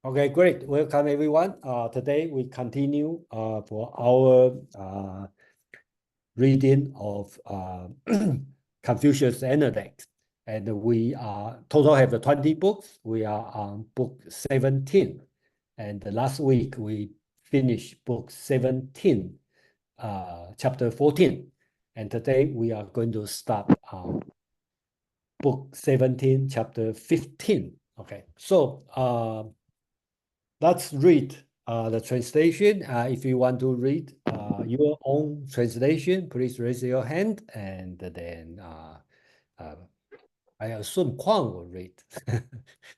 Okay, great. Welcome, everyone. Today we continue for our reading of Confucius Analects. And we total have 20 books. We are on book 17. And last week we finished book 17, chapter 14. And today we are going to start book 17, chapter 15. Okay, so let's read the translation. If you want to read your own translation, please raise your hand, and then I assume Kwang will read.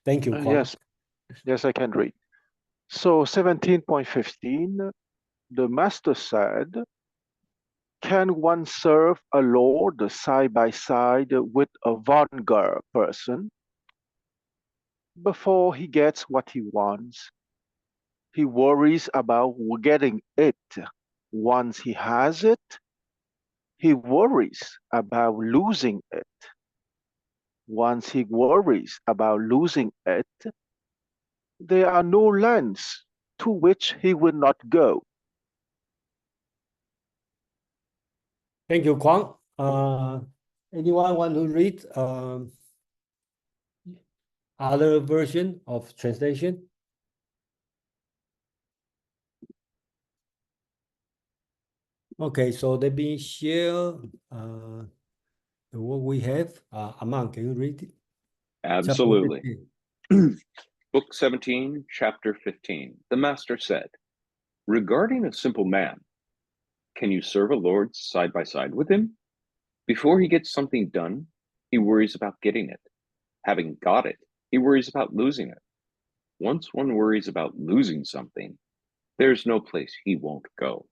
Thank you, Kwang. Yes, I can read. So 17.15, the master said, can one serve a lord side by side with a vulgar person? Before he gets what he wants, he worries about getting it. Once he has it, he worries about losing it. Once he worries about losing it, there are no lands to which he will not go. Thank you, Kwang. Anyone want to read other version of translation? Okay, so let me share what we have. Aman, can you read it? Absolutely. Book 17, chapter 15. The master said, regarding a simple man, can you serve a lord side by side with him? Before he gets something done, he worries about getting it. Having got it, he worries about losing it. Once one worries about losing something, there's no place he won't go.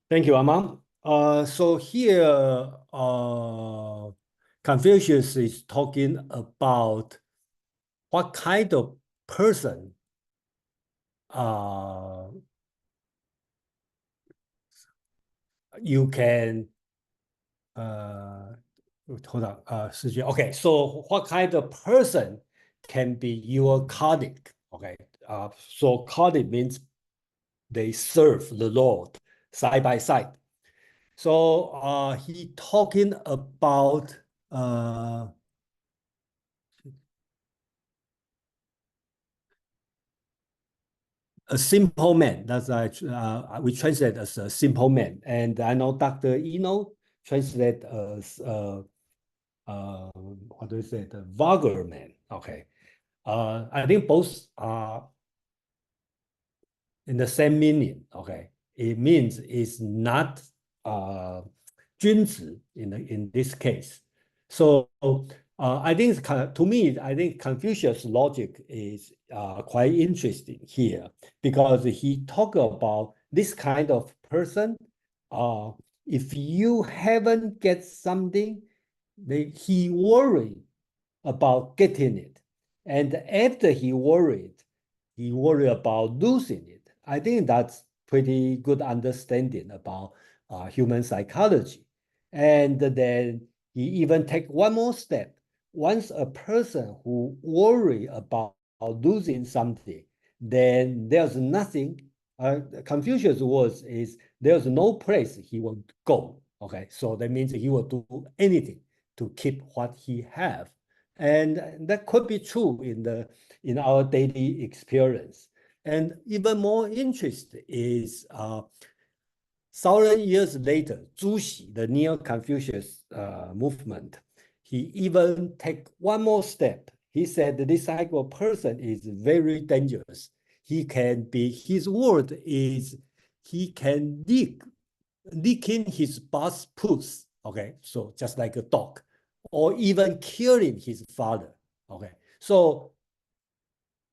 Thank you, Aman. So here, Confucius is talking about what kind of person you can hold on, okay, so what kind of person can be your colleague? Okay, so colleague means they serve the Lord side by side. So he talking about a simple man. That's we translate as a simple man, and I know Dr. Eno translate as what do you say, the vulgar man. Okay, I think both are in the same meaning. Okay, it means it's not 君子 in this case. So I think to me, I think Confucius' logic is quite interesting here, because he talk about this kind of person. If you haven't get something, he worried about getting it, and after he worried about losing it. I think that's pretty good understanding about human psychology. And then he even take one more step. Once a person who worry about losing something, then there's nothing. Confucius' words is there's no place he will go. Okay, so that means he will do anything to keep what he have, and that could be true in our daily experience. And even more interesting is 1,000 years later, Zhu Xi, the Neo-Confucius movement, he even take one more step. He said this type of person is very dangerous. He can be, his word is, he can lick in his boss puss. Okay, so just like a dog, or even killing his father. Okay, so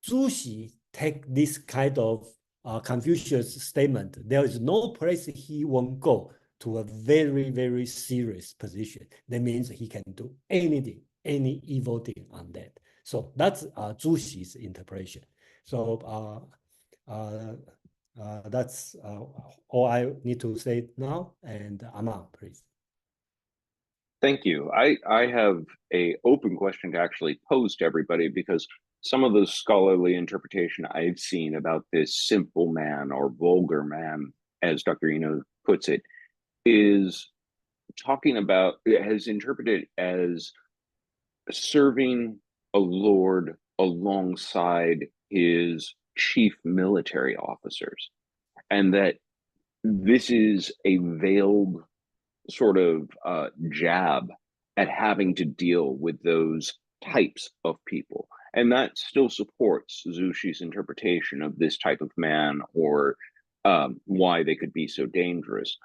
Zhu Xi take this kind of Confucius statement. There is no place he won't go, to a very, very serious position. That means he can do anything, any evil thing on that. So that's Zhu Xi's interpretation. So that's all I need to say now. And Aman, please. Thank you. I have a open question to actually pose to everybody, because some of the scholarly interpretation I've seen about this simple man or vulgar man, as Dr. Eno puts it, is talking about, has interpreted as serving a lord alongside his chief military officers, and that this is a veiled sort of jab at having to deal with those types of people. And that still supports Zushi's interpretation of this type of man, or why they could be so dangerous.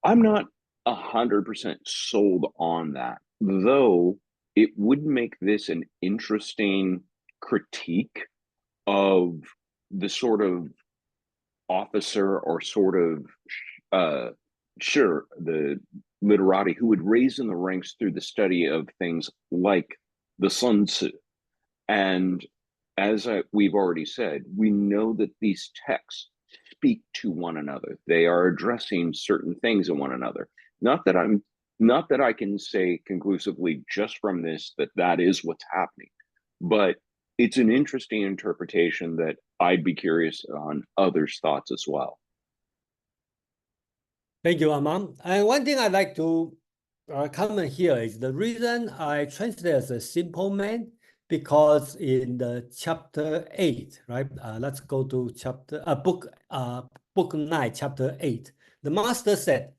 I'm not 100% sold on that, though it would make this an interesting critique of the sort of officer, or sort of the literati who would raise in the ranks through the study of things like the Sun Tzu. And as we've already said, we know that these texts speak to one another. They are addressing certain things in one another. Not that I can say conclusively just from this that is what's happening, but it's an interesting interpretation that I'd be curious on others' thoughts as well. Thank you, Amman. And one thing I'd like to comment here is the reason I translate as a simple man, because in the chapter 8, right? Let's go to book 9, chapter 8. The master said,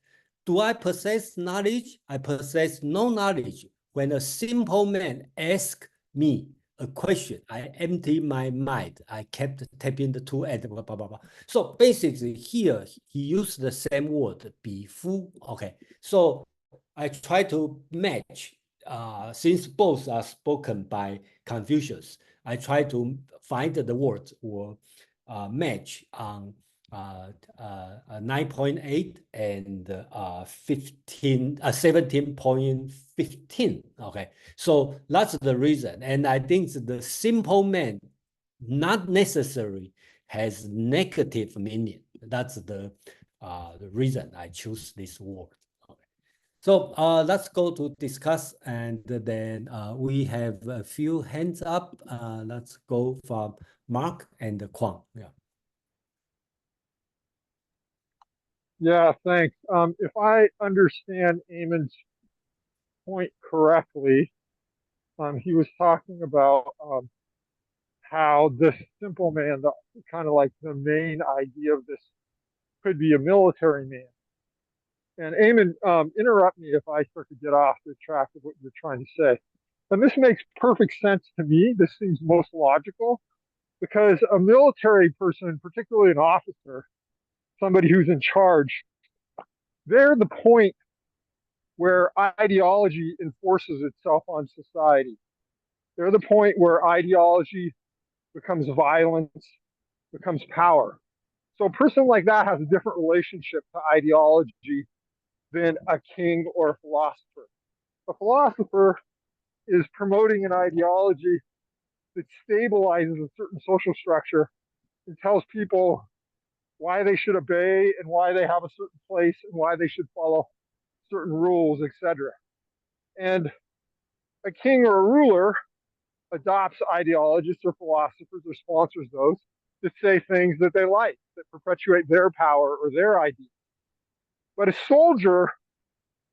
"Do I possess knowledge? I possess no knowledge. When a simple man asks me a question, I empty my mind. I kept tapping the two and blah, blah, blah, blah." So basically here, he used the same word, 比夫. Okay, so I try to match, since both are spoken by Confucius, I try to find the words or match on 9.8 and 17.15. Okay, so that's the reason. And I think the simple man not necessarily has negative meaning. That's the reason I choose this word. Okay. So let's go to discuss, and then we have a few hands up. Let's go from Mark and Kwang. Yeah. Yeah, thanks. If I understand Eamon's point correctly, he was talking about how this simple man, kind of like the main idea of this, could be a military man. And Eamon, interrupt me if I start to get off the track of what you're trying to say. And this makes perfect sense to me. This seems most logical, because a military person, particularly an officer, somebody who's in charge, they're the point where ideology enforces itself on society. They're the point where ideology becomes violence, becomes power. So a person like that has a different relationship to ideology than a king or a philosopher. A philosopher is promoting an ideology that stabilizes a certain social structure and tells people why they should obey and why they have a certain place and why they should follow certain rules, etc. And a king or a ruler adopts ideologists or philosophers or sponsors those that say things that they like, that perpetuate their power or their ideas. But a soldier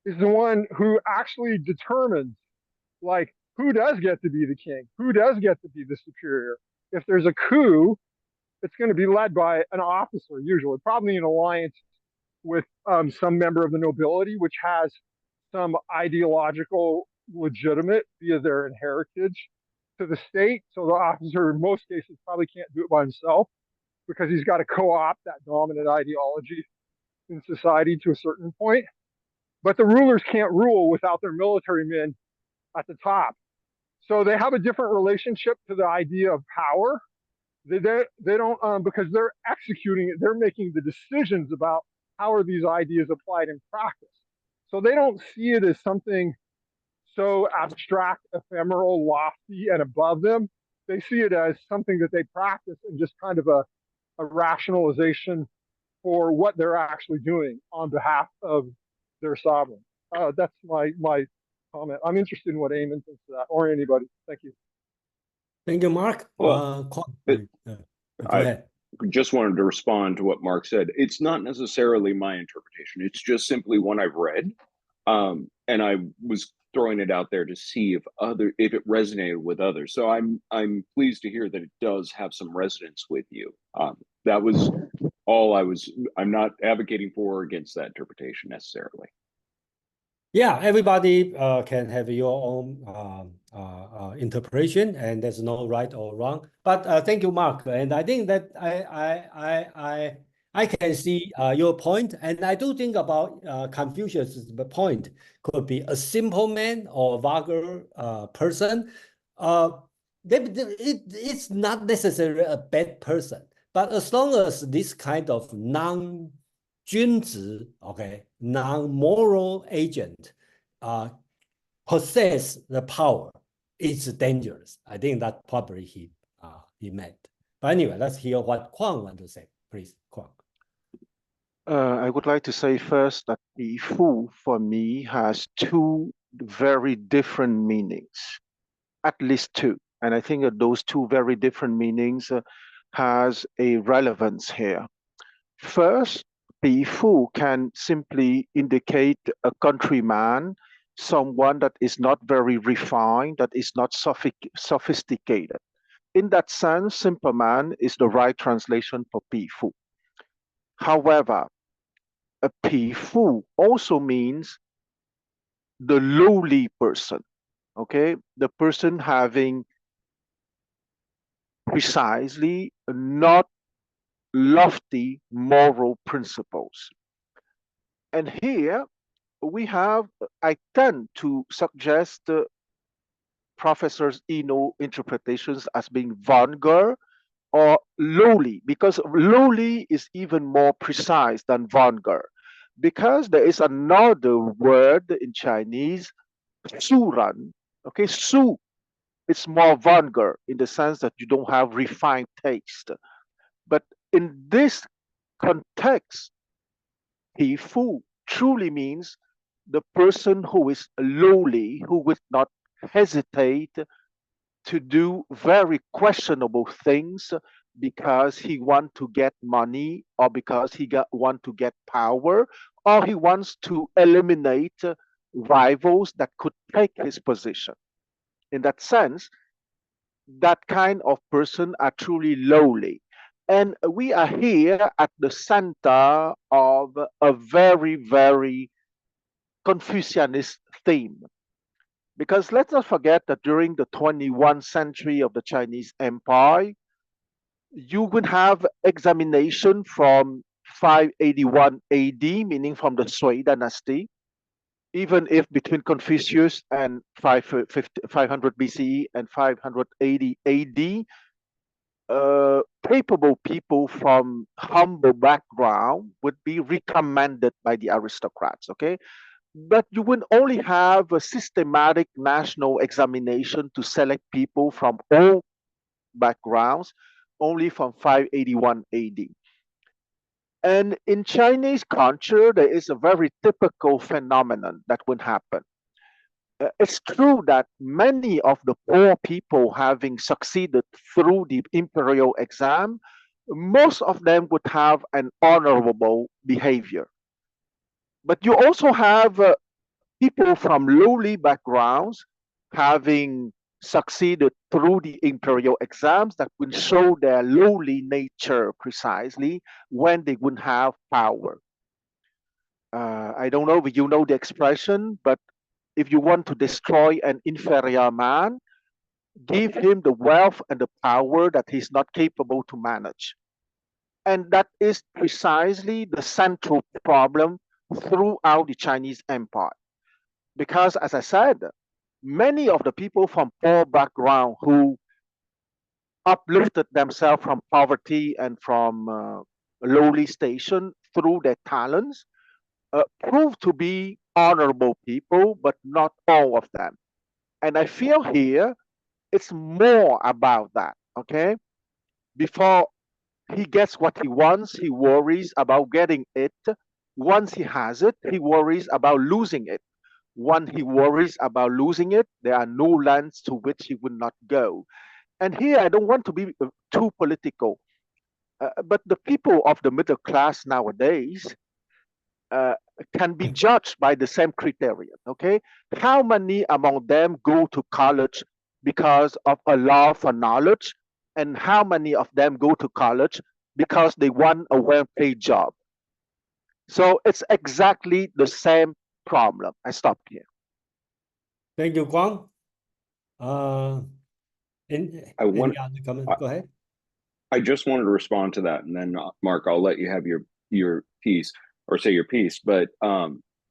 is the one who actually determines, like, who does get to be the king, who does get to be the superior. If there's a coup, it's going to be led by an officer, usually, probably in alliance with some member of the nobility, which has some ideological legitimate via their heritage to the state. So the officer, in most cases, probably can't do it by himself, because he's got to co-opt that dominant ideology in society to a certain point. But the rulers can't rule without their military men at the top. So they have a different relationship to the idea of power. They don't, because they're executing it, they're making the decisions about how are these ideas applied in practice. So they don't see it as something so abstract, ephemeral, lofty, and above them. They see it as something that they practice, and just kind of a rationalization for what they're actually doing on behalf of their sovereign. that's my comment. I'm interested in what Eamon thinks of that, or anybody. Thank you. Thank you, Mark. Well, Go I ahead. just wanted to respond to what Mark said. It's not necessarily my interpretation. It's just simply one I've read, and I was throwing it out there to see if it resonated with others. So I'm pleased to hear that it does have some resonance with you. That was all I was. I'm not advocating for or against that interpretation necessarily. Yeah, everybody can have your own interpretation, and there's no right or wrong. But thank you, Mark. And I think that I can see your point, and I do think about Confucius' point could be a simple man or a vulgar person. It's not necessarily a bad person, but as long as this kind of non-moral agent possess the power, it's dangerous. I think that probably he meant. But anyway, let's hear what Kwang want to say. Please, Kwang. I would like to say first that the fu for me has two very different meanings, at least two. And I think that those two very different meanings has a relevance here. First, the fu can simply indicate a countryman, someone that is not very refined, that is not sophisticated. In that sense, simple man is the right translation for fu. However, a fu also means the lowly person, okay? The person having precisely not lofty moral principles. And here we have, I tend to suggest Professor Eno interpretations as being vulgar or lowly, because lowly is even more precise than vulgar. Because there is another word in Chinese, suran. Okay, su, it's more vulgar in the sense that you don't have refined taste. But in this context, fu truly means the person who is lowly, who would not hesitate to do very questionable things because he want to get money, or because he want to get power, or he wants to eliminate rivals that could take his position. In that sense, that kind of person are truly lowly. And we are here at the center of a very, very Confucianist theme. Because let's not forget that during the 21st century of the Chinese Empire, you would have examination from 581 AD, meaning from the Sui dynasty, even if between Confucius and 500 BCE and 580 AD, capable people from humble background would be recommended by the aristocrats, okay? But you would only have a systematic national examination to select people from all backgrounds, only from 581 AD. And in Chinese culture, there is a very typical phenomenon that would happen. It's true that many of the poor people having succeeded through the imperial exam, most of them would have an honorable behavior. But you also have people from lowly backgrounds having succeeded through the imperial exams that would show their lowly nature precisely when they would have power. I don't know if you know the expression, but if you want to destroy an inferior man, give him the wealth and the power that he's not capable to manage. And that is precisely the central problem throughout the Chinese empire. Because as I said, many of the people from poor background who uplifted themselves from poverty and from lowly station through their talents proved to be honorable people, but not all of them. And I feel here it's more about that, okay? Before he gets what he wants, he worries about getting it. Once he has it, he worries about losing it. Once he worries about losing it, there are no lands to which he would not go. And here I don't want to be too political, but the people of the middle class nowadays can be judged by the same criterion. Okay, how many among them go to college because of a love for knowledge, and how many of them go to college because they want a well-paid job? So it's exactly the same problem. I stop here. Thank you, Guang. I any other comment? Go ahead. I just wanted to respond to that, and then Mark, I'll let you have your piece or say your piece. But I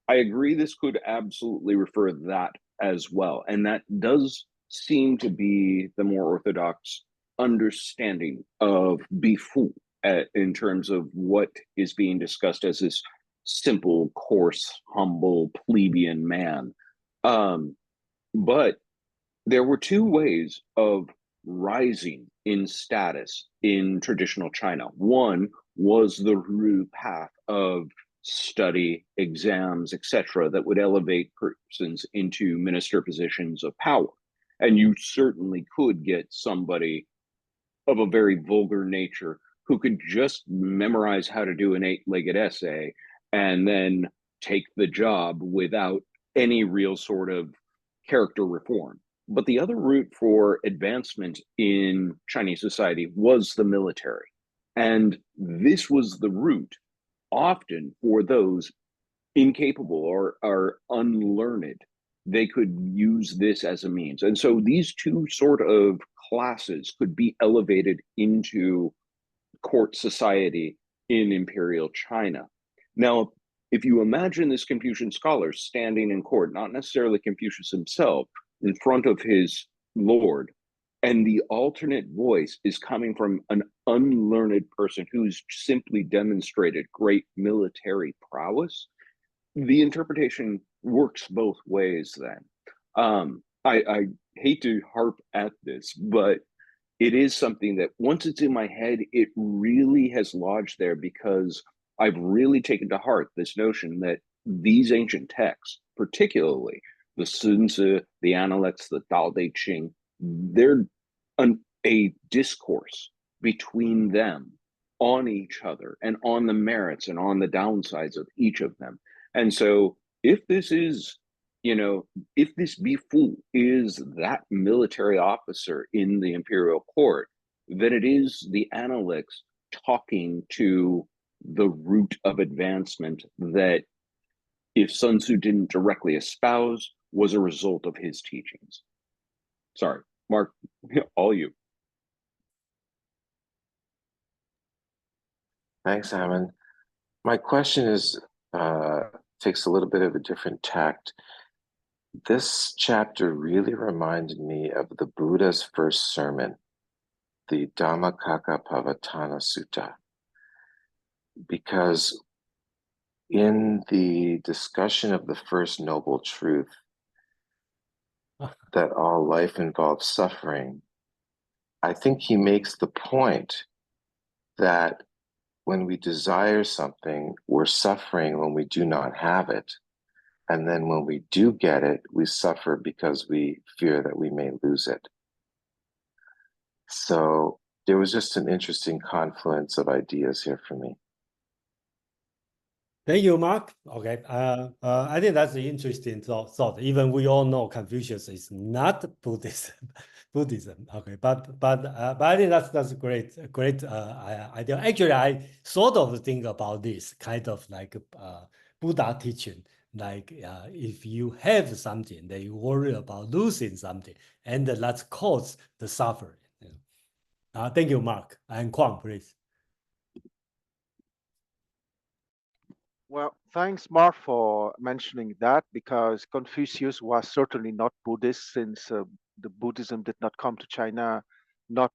agree, this could absolutely refer that as well, and that does seem to be the more orthodox understanding of bifu in terms of what is being discussed as this simple, coarse, humble, plebeian man. But there were two ways of rising in status in traditional China. One was the route path of study, exams, etc., that would elevate persons into minister positions of power. And you certainly could get somebody of a very vulgar nature who could just memorize how to do an 8-legged essay and then take the job without any real sort of character reform. But the other route for advancement in Chinese society was the military. And this was the route often for those incapable or unlearned. They could use this as a means. And so these two sort of classes could be elevated into court society in imperial China. Now, if you imagine this Confucian scholar standing in court, not necessarily Confucius himself, in front of his lord, and the alternate voice is coming from an unlearned person who's simply demonstrated great military prowess, the interpretation works both ways then. I hate to harp at this, but it is something that once it's in my head, it really has lodged there, because I've really taken to heart this notion that these ancient texts, particularly the Sun Tzu, the Analects, the Tao Te Ching, they're a discourse between them on each other and on the merits and on the downsides of each of them. And so if this is, if this Bifu is that military officer in the imperial court, then it is the Analects talking to the route of advancement that, if Sun Tzu didn't directly espouse, was a result of his teachings. Sorry, Mark, all you. Thanks, Hammond. My question is takes a little bit of a different tact. This chapter really reminded me of the Buddha's first sermon, the Dhammacakkappavattana Sutta, because in the discussion of the first noble truth, that all life involves suffering, I think he makes the point that when we desire something, we're suffering when we do not have it. And then when we do get it, we suffer because we fear that we may lose it. So there was just an interesting confluence of ideas here for me. Thank you, Mark. Okay, I think that's an interesting thought. Even we all know Confucius is not Buddhism. Okay, but I think that's a great idea. Actually, I sort of think about this kind of like Buddha teaching. Like if you have something, then you worry about losing something, and that's cause the suffering. Thank you, Mark. And Kwang, please. Well, thanks, Mark, for mentioning that, because Confucius was certainly not Buddhist, since the Buddhism did not come to China not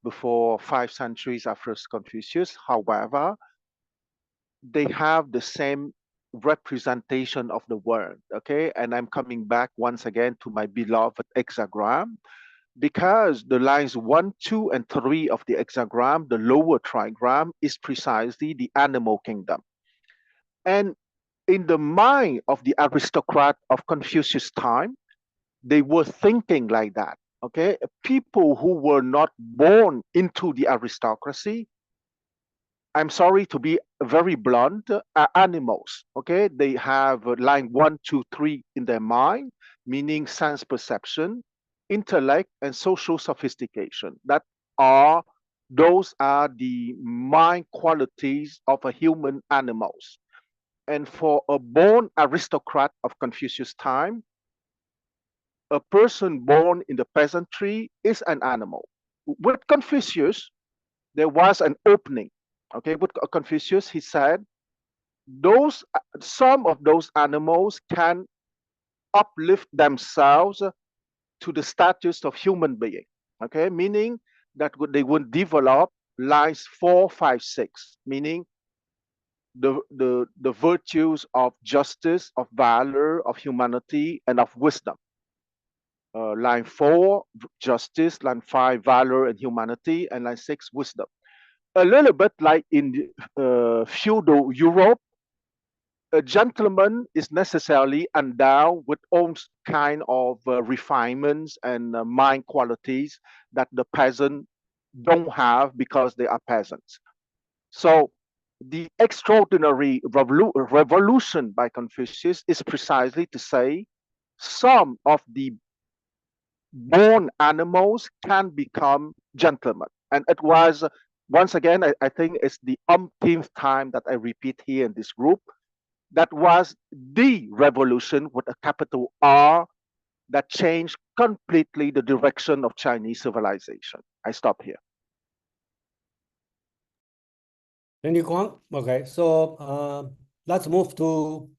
before 5 centuries after Confucius. However, they have the same representation of the word, okay? And I'm coming back once again to my beloved hexagram, because the lines 1, 2, and 3 of the hexagram, the lower trigram, is precisely the animal kingdom. And in the mind of the aristocrat of Confucius' time, they were thinking like that. Okay, people who were not born into the aristocracy, I'm sorry to be very blunt, are animals. Okay, they have line 1, 2, 3 in their mind, meaning sense perception, intellect, and social sophistication. Those are the mind qualities of a human animals. And for a born aristocrat of Confucius' time, a person born in the peasantry is an animal. With Confucius, there was an opening. Okay, with Confucius, he said, some of those animals can uplift themselves to the status of human being. Okay, meaning that they would develop lines 4, 5, 6, meaning the virtues of justice, of valor, of humanity, and of wisdom. Line 4, justice, line 5, valor and humanity, and line 6, wisdom. A little bit like in feudal Europe, a gentleman is necessarily endowed with all kind of refinements and mind qualities that the peasant don't have because they are peasants. So the extraordinary revolution by Confucius is precisely to say some of the born animals can become gentlemen. And it was, once again, I think it's the umpteenth time that I repeat here in this group, that was the revolution with a capital R that changed completely the direction of Chinese civilization. I stop here. Thank you, Kwang. Okay, so let's move to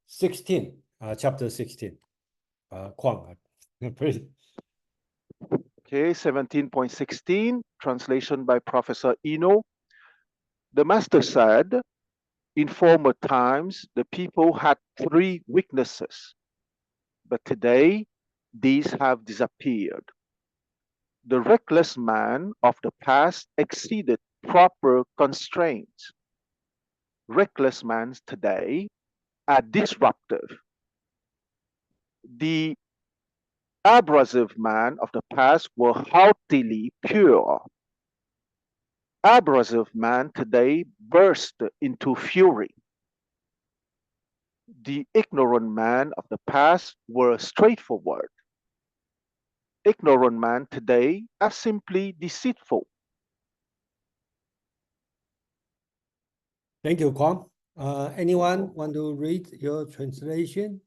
16, chapter 16. Kwang, please. Okay, 17.16, translation by Professor Eno. The master said, in former times, the people had 3 weaknesses, but today these have disappeared. The reckless man of the past exceeded proper constraints. Reckless men today are disruptive. The abrasive man of the past were haughtily pure. Abrasive man today burst into fury. The ignorant man of the past were straightforward. Ignorant men today are simply deceitful. Thank you, Kwang. Anyone want to read your translation?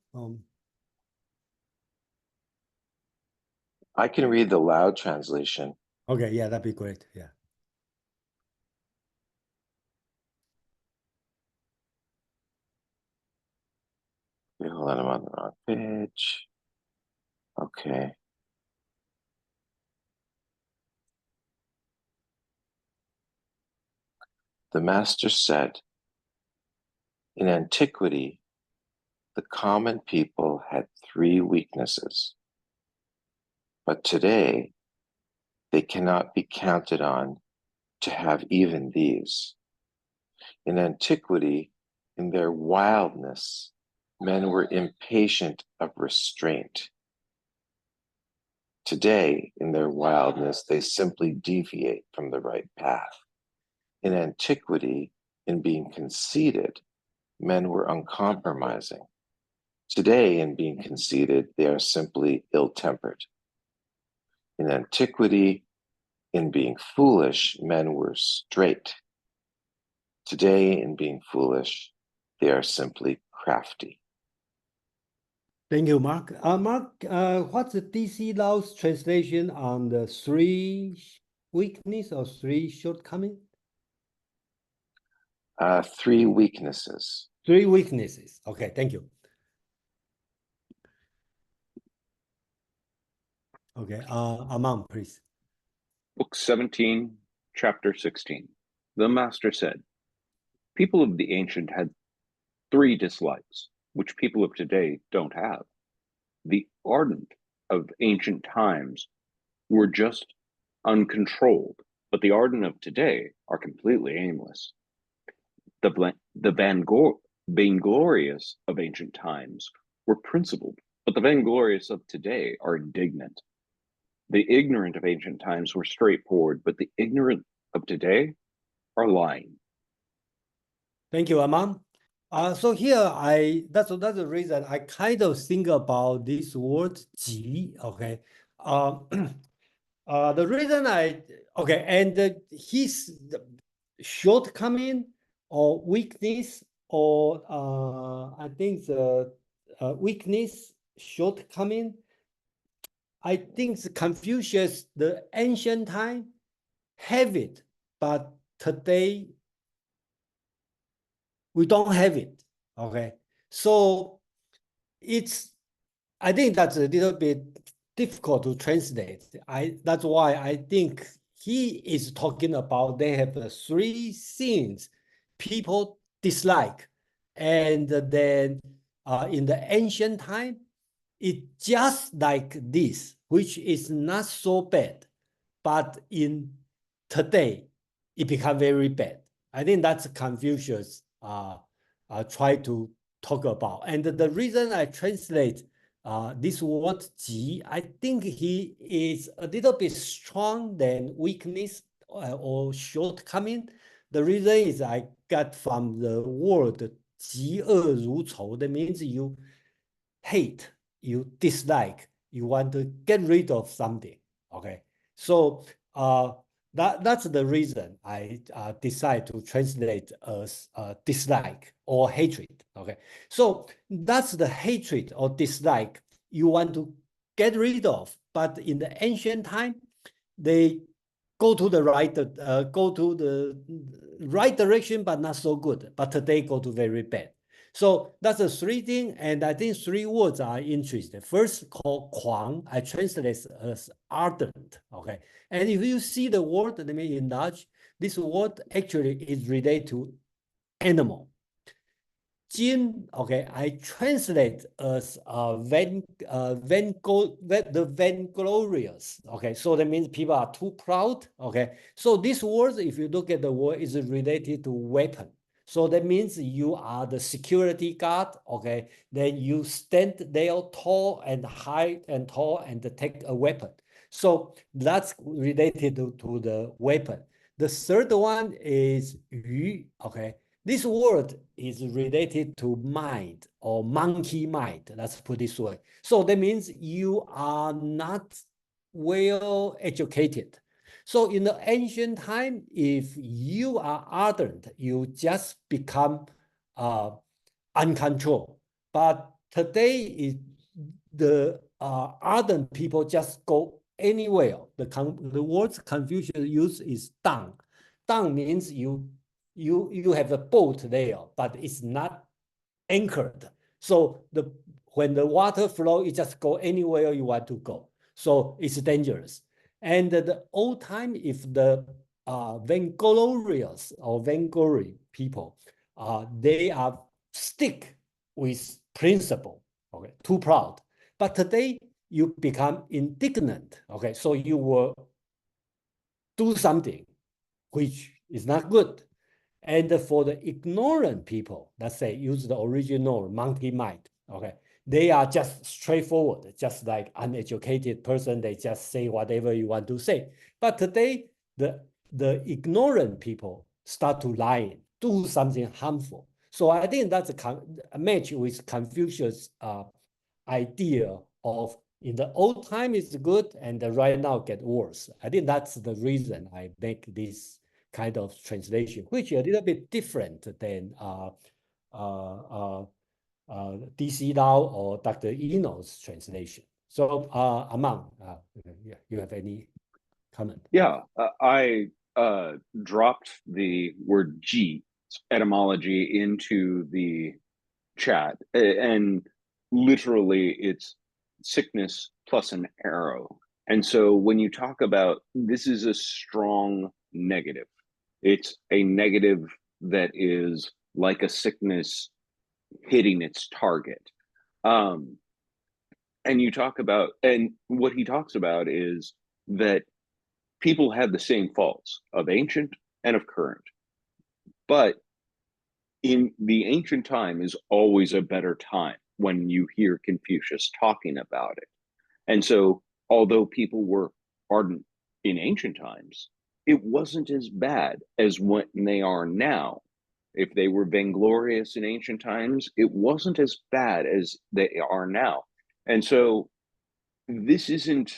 I can read the loud translation. Okay, yeah, that'd be great. Yeah. Wait, hold on, I'm on the wrong page. Okay. The master said, in antiquity, the common people had 3 weaknesses, but today they cannot be counted on to have even these. In antiquity, in their wildness, men were impatient of restraint. Today, in their wildness, they simply deviate from the right path. In antiquity, in being conceited, men were uncompromising. Today, in being conceited, they are simply ill-tempered. In antiquity, in being foolish, men were straight. Today, in being foolish, they are simply crafty. Thank you, Mark. Mark, what's the DC Lao's translation on the 3 weakness or 3 shortcomings? 3 weaknesses. 3 weaknesses. Okay, thank you. Okay, Amam, please. Book 17, chapter 16. The master said, people of the ancient had 3 dislikes, which people of today don't have. The ardent of ancient times were just uncontrolled, but the ardent of today are completely aimless. The vainglorious of ancient times were principled, but the vainglorious of today are indignant. The ignorant of ancient times were straightforward, but the ignorant of today are lying. Thank you, Aman. So here that's the reason I kind of think about this word 急, okay. The reason and his shortcoming or weakness, or I think the weakness, shortcoming, I think the Confucius, the ancient time, have it, but today we don't have it. Okay, so I think that's a little bit difficult to translate. That's why I think he is talking about they have three things people dislike, and then in the ancient time, it's just like this, which is not so bad, but in today, it become very bad. I think that's Confucius try to talk about. And the reason I translate this word 急, I think he is a little bit strong than weakness or shortcoming. The reason is I got from the word 嫉恶如仇, that means you hate, you dislike, you want to get rid of something. Okay, so that's the reason I decide to translate as dislike or hatred. Okay, so that's the hatred or dislike you want to get rid of. But in the ancient time, they go to the right direction, but not so good. But today go to very bad. So that's the three things, and I think three words are interesting. First, called 狂, I translate as ardent. Okay, and if you see the word, let me enlarge. This word actually is related to animal. 矜, okay, I translate as the vainglorious. Okay, so that means people are too proud. Okay, so this word, if you look at the word, is related to weapon. So that means you are the security guard. Okay, then you stand there tall and high and tall and take a weapon. So that's related to the weapon. The third one is 愚. Okay, this word is related to mind or monkey mind. Let's put it this way. So that means you are not well educated. So in the ancient time, if you are ardent, you just become uncontrolled. But today, the ardent people just go anywhere. The word Confucius use is 荡. 荡 means you have a boat there, but it's not anchored. So when the water flow, it just go anywhere you want to go. So it's dangerous. And the old time, if the vainglorious or vainglory people, they are stick with principle, okay, too proud. But today you become indignant, okay, so you will do something which is not good. And for the ignorant people, let's say, use the original monkey mind, okay, they are just straightforward, just like uneducated person, they just say whatever you want to say. But today, the ignorant people start to lie, do something harmful. So I think that's a match with Confucius' idea of in the old time is good and right now get worse. I think that's the reason I make this kind of translation, which is a little bit different than DC Lau or Dr. Eno's translation. So Aman, you have any comment? Yeah, I dropped the word G etymology into the chat, and literally it's sickness plus an arrow. And so when you talk about this is a strong negative, it's a negative that is like a sickness hitting its target. And you talk about, and what he talks about is that people have the same faults of ancient and of current, but in the ancient time is always a better time when you hear Confucius talking about it. And so, although people were ardent in ancient times, it wasn't as bad as what they are now. If they were vainglorious in ancient times, it wasn't as bad as they are now. And so, this isn't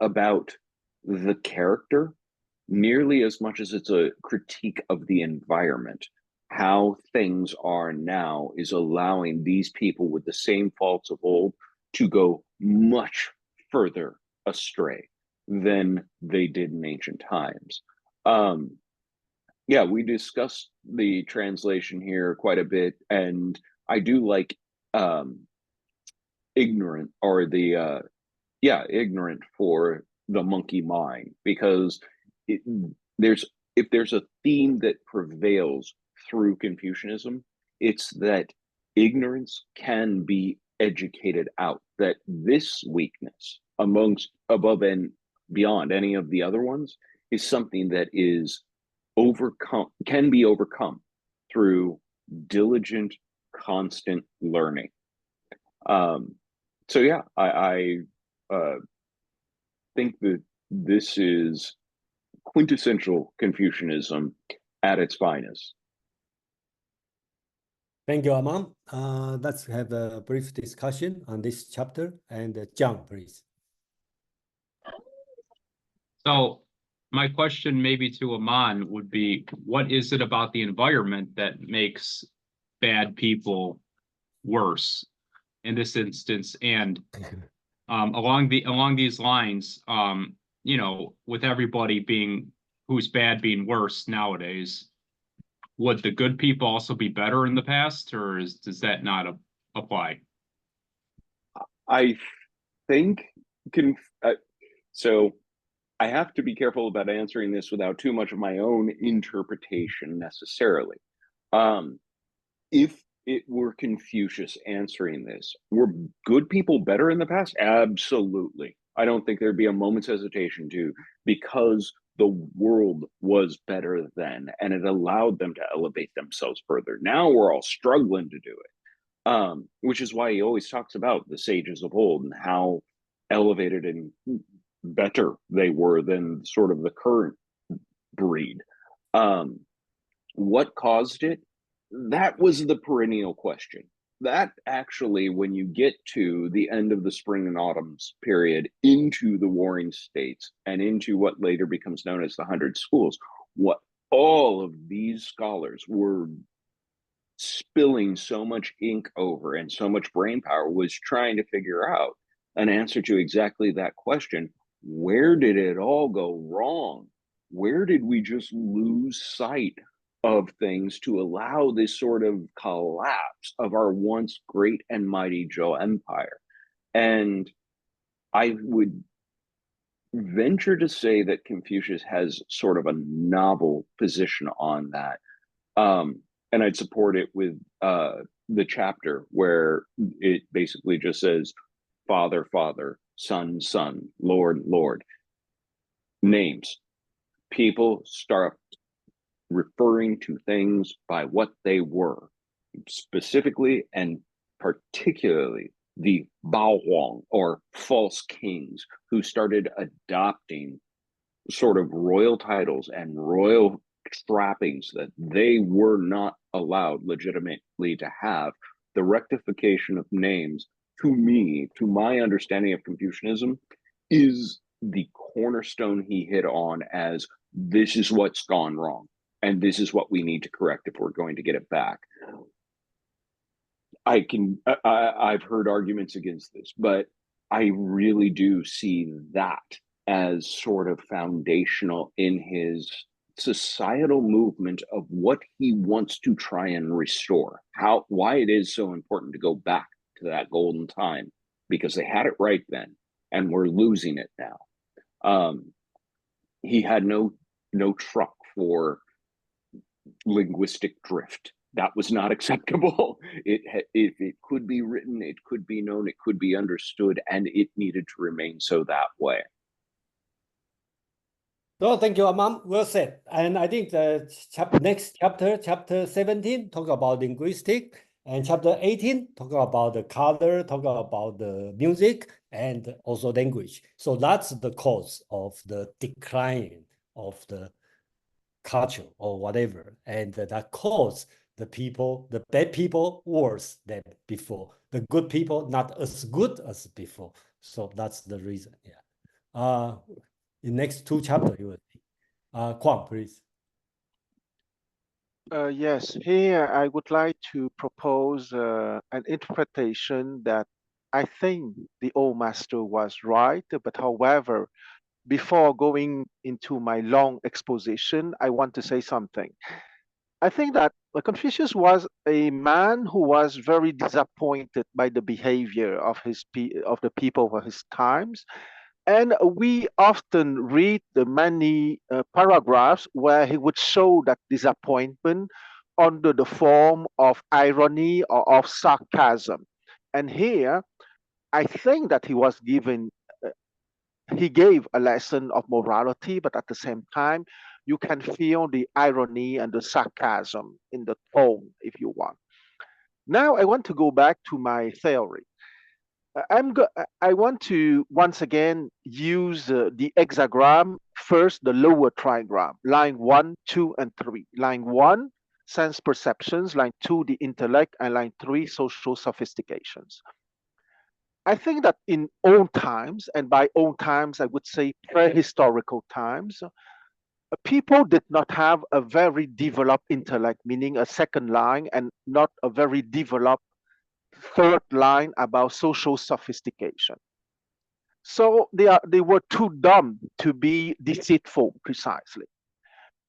about the character nearly as much as it's a critique of the environment. How things are now is allowing these people with the same faults of old to go much further astray than they did in ancient times. Yeah, we discussed the translation here quite a bit, and I do like ignorant, or the ignorant for the monkey mind, because it, there's if there's a theme that prevails through Confucianism, it's that ignorance can be educated out, that this weakness amongst above and beyond any of the other ones is something that is can be overcome through diligent, constant learning. So yeah, I think that this is quintessential Confucianism at its finest. Thank you, Aman. Let's have a brief discussion on this chapter. And John, please. So my question maybe to Aman would be, what is it about the environment that makes bad people worse in this instance? And along these lines, you know, with everybody who's bad being worse nowadays, would the good people also be better in the past, or does that not apply? I think so. I have to be careful about answering this without too much of my own interpretation necessarily. If it were Confucius answering this, were good people better in the past? Absolutely. I don't think there'd be a moment's hesitation to, because the world was better then and it allowed them to elevate themselves further. Now we're all struggling to do it, which is why he always talks about the sages of old and how elevated and better they were than sort of the current breed. What caused it? That was the perennial question. That actually, when you get to the end of the spring and autumn's period, into the warring states and into what later becomes known as the 100 schools, what all of these scholars were spilling so much ink over and so much brain power was trying to figure out an answer to exactly that question. Where did it all go wrong? Where did we just lose sight of things to allow this sort of collapse of our once great and mighty Zhou Empire? And I would venture to say that Confucius has sort of a novel position on that. And I'd support it with the chapter where it basically just says, Father, Father, Son, Son, Lord, Lord. Names. People start referring to things by what they were, specifically and particularly the Bao Huang, or false kings, who started adopting sort of royal titles and royal trappings that they were not allowed legitimately to have. The rectification of names, to me, to my understanding of Confucianism, is the cornerstone he hit on as this is what's gone wrong, and this is what we need to correct if we're going to get it back. I've heard arguments against this, but I really do see that as sort of foundational in his societal movement of what he wants to try and restore. Why it is so important to go back to that golden time, because they had it right then and we're losing it now. He had no truck for linguistic drift. That was not acceptable. If it could be written, it could be known, it could be understood, and it needed to remain so that way. So thank you, Amam. Well said. And I think the next chapter, chapter 17, talk about linguistic, and chapter 18 talk about the color, talk about the music, and also language. So that's the cause of the decline of the culture or whatever, and that cause the people, the bad people, worse than before. The good people not as good as before. So that's the reason. Yeah. In next two chapters, you will see. Kwang, please. Yes, here I would like to propose an interpretation that I think the old master was right, but however, before going into my long exposition, I want to say something. I think that Confucius was a man who was very disappointed by the behavior of of the people of his times, and we often read the many paragraphs where he would show that disappointment under the form of irony or of sarcasm. And here, I think that he gave a lesson of morality, but at the same time, you can feel the irony and the sarcasm in the tone if you want. Now, I want to go back to my theory. I want to once again use the hexagram, first the lower trigram, line 1, 2, and 3. Line 1, sense perceptions, line 2, the intellect, and line 3, social sophistications. I think that in old times, and by old times, I would say prehistorical times, people did not have a very developed intellect, meaning a second line, and not a very developed third line about social sophistication. So they were too dumb to be deceitful, precisely.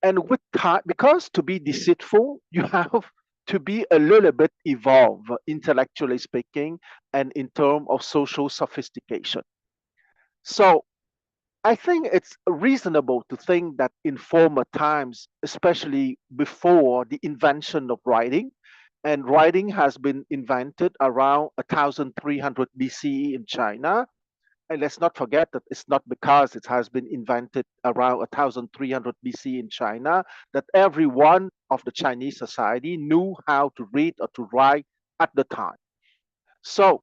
And with time, because to be deceitful, you have to be a little bit evolved, intellectually speaking, and in terms of social sophistication. So I think it's reasonable to think that in former times, especially before the invention of writing, and writing has been invented around 1300 BCE in China. And let's not forget that it's not because it has been invented around 1300 BC in China that every one of the Chinese society knew how to read or to write at the time. So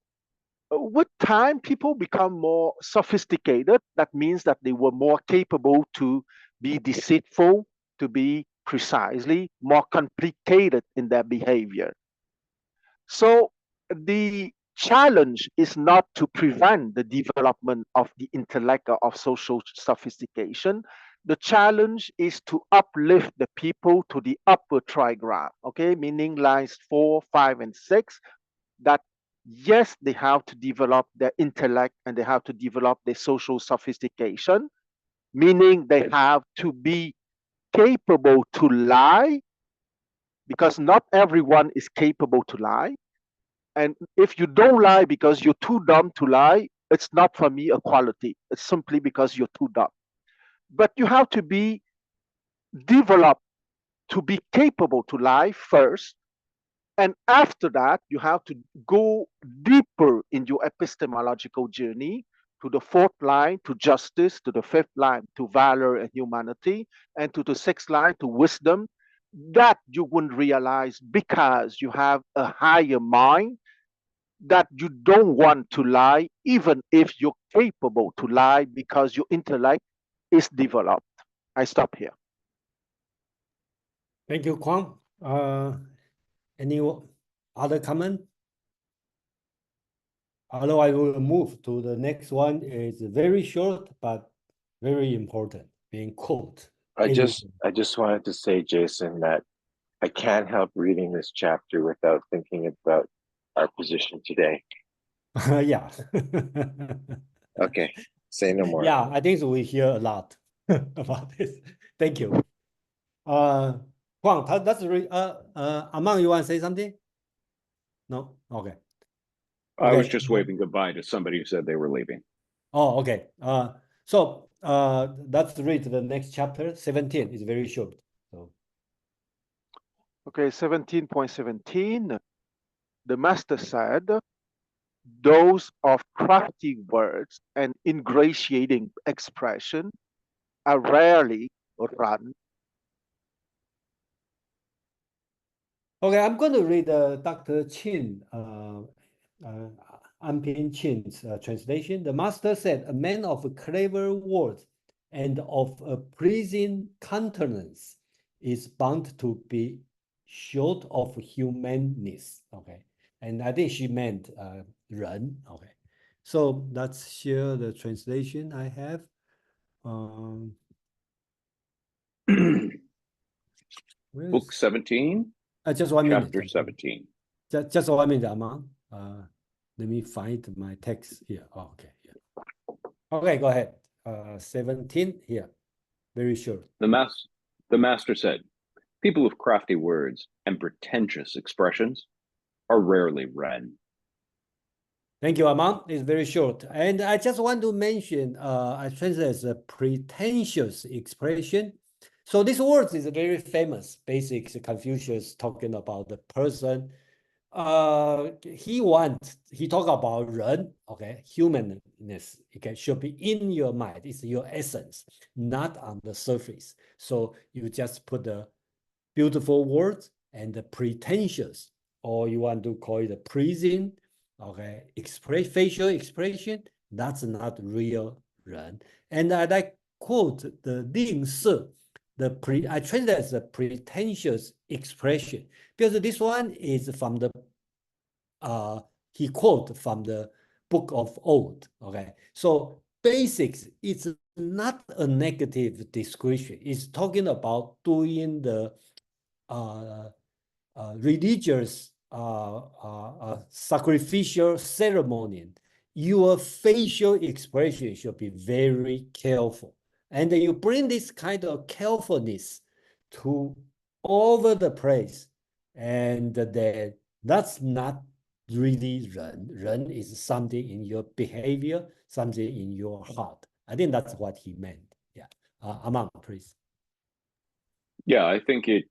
with time, people become more sophisticated. That means that they were more capable to be deceitful, to be precisely more complicated in their behavior. So the challenge is not to prevent the development of the intellect or of social sophistication. The challenge is to uplift the people to the upper trigram, okay, meaning lines 4, 5, and 6, that yes, they have to develop their intellect and they have to develop their social sophistication, meaning they have to be capable to lie, because not everyone is capable to lie. And if you don't lie because you're too dumb to lie, it's not for me a quality. It's simply because you're too dumb. But you have to be developed to be capable to lie first. And after that, you have to go deeper in your epistemological journey to the fourth line, to justice, to the fifth line, to valor and humanity, and to the sixth line, to wisdom. That you wouldn't realize because you have a higher mind, that you don't want to lie, even if you're capable to lie because your intellect is developed. I stop here. Thank you, Kwang. Any other comment? Otherwise, we will move to the next one. It's very short, but very important, being quote. I just wanted to say, Jason, that I can't help reading this chapter without thinking about our position today. Yeah. Okay, say no more. Yeah, I think we hear a lot about this. Thank you. Kwang, that's really, Amang, you want to say something? No? Okay. I was Okay. just waving goodbye to somebody who said they were leaving. Oh, okay. So let's read the next chapter. 17 is very short. So. Okay, 17.17. The master said, those of crafty words and ingratiating expression are rarely run. Okay, I'm going to read Dr. Chin, Anping Chin's translation. The master said, a man of clever words and of a pleasing countenance is bound to be short of humanness. Okay, and I think she meant 人. Okay, so let's share the translation I have. Book 17, just 1 minute. chapter 17. Just 1 minute, Among. Let me find my text here. Oh, okay, yeah. Okay, go ahead. 17 here. Very short. The master said, people of crafty words and pretentious expressions are rarely read. Thank you, Amang. It's very short. And I just want to mention, I translate as a pretentious expression. So this word is very famous. Basically, Confucius talking about the person. He talk about 人, okay, humanness, okay, should be in your mind. It's your essence, not on the surface. So you just put the beautiful words and the pretentious, or you want to call it a pleasing, okay, facial expression, that's not real 人. And I quote the 吝啬, I translate as a pretentious expression, because this one is from the he quote from the book of Old. Okay, so basics, it's not a negative description. It's talking about doing the religious sacrificial ceremony. Your facial expression should be very careful. And then you bring this kind of carefulness to over the place. And then that's not really 人. 人 is something in your behavior, something in your heart. I think that's what he meant. Yeah. Amang, please. Yeah, I think it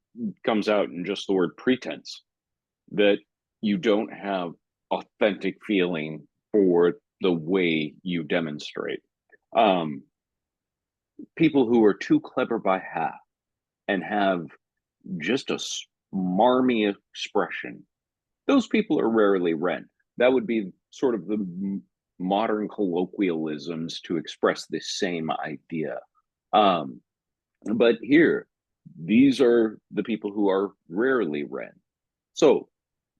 comes out in just the word pretense, that you don't have authentic feeling for the way you demonstrate. People who are too clever by half and have just a smarmy expression, those people are rarely read. That would be sort of the modern colloquialisms to express the same idea. But here, these are the people who are rarely read. So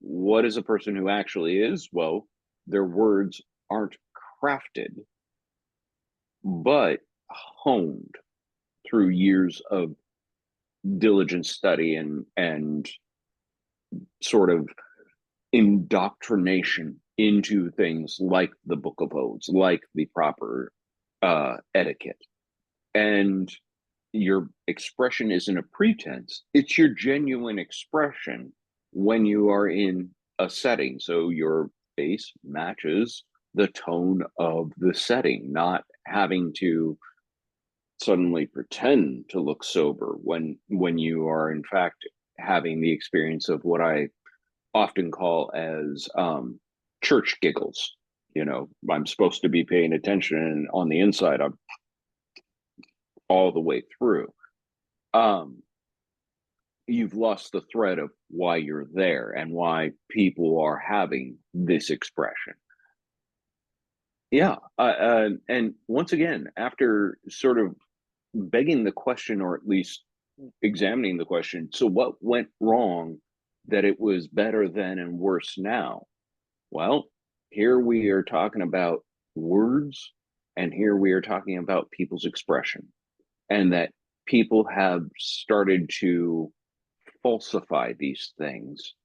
what is a person who actually is? Well, their words aren't crafted, but honed through years of diligent study and sort of indoctrination into things like the Book of Odes, like the proper etiquette. And your expression isn't a pretense, it's your genuine expression when you are in a setting. So your face matches the tone of the setting, not having to suddenly pretend to look sober when you are in fact having the experience of what I often call as church giggles. You know, I'm supposed to be paying attention, and on the inside I'm all the way through. You've lost the thread of why you're there and why people are having this expression. Yeah, and once again, after sort of begging the question, or at least examining the question, so what went wrong that it was better then and worse now? Well, here we are talking about words, and here we are talking about people's expression, and that people have started to falsify these things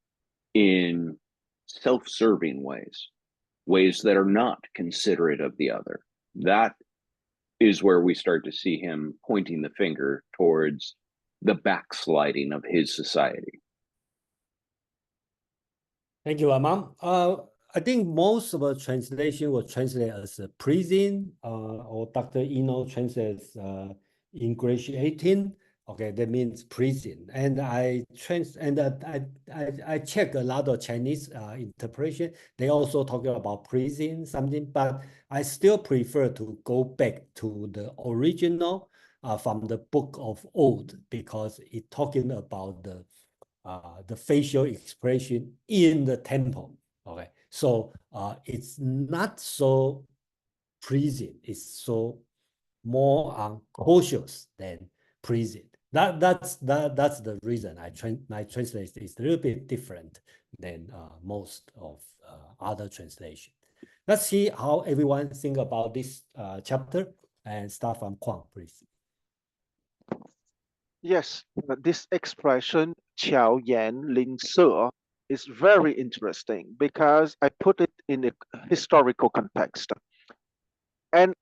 in self-serving ways that are not considerate of the other. That is where we start to see him pointing the finger towards the backsliding of his society. Thank you, Amang. I think most of the translation will translate as pleasing, or Dr. Eno translates ingratiating. Okay, that means pleasing. And I check a lot of Chinese interpretation. They also talk about pleasing something, but I still prefer to go back to the original from the Book of Old because it's talking about the facial expression in the temple. Okay, so it's not so pleasing. It's so more cautious than pleasing. That's the reason my translation is a little bit different than most of other translation. Let's see how everyone think about this chapter, and start from Kwang, please. Yes, this expression Qiao Yan Ling Se is very interesting because I put it in a historical context. And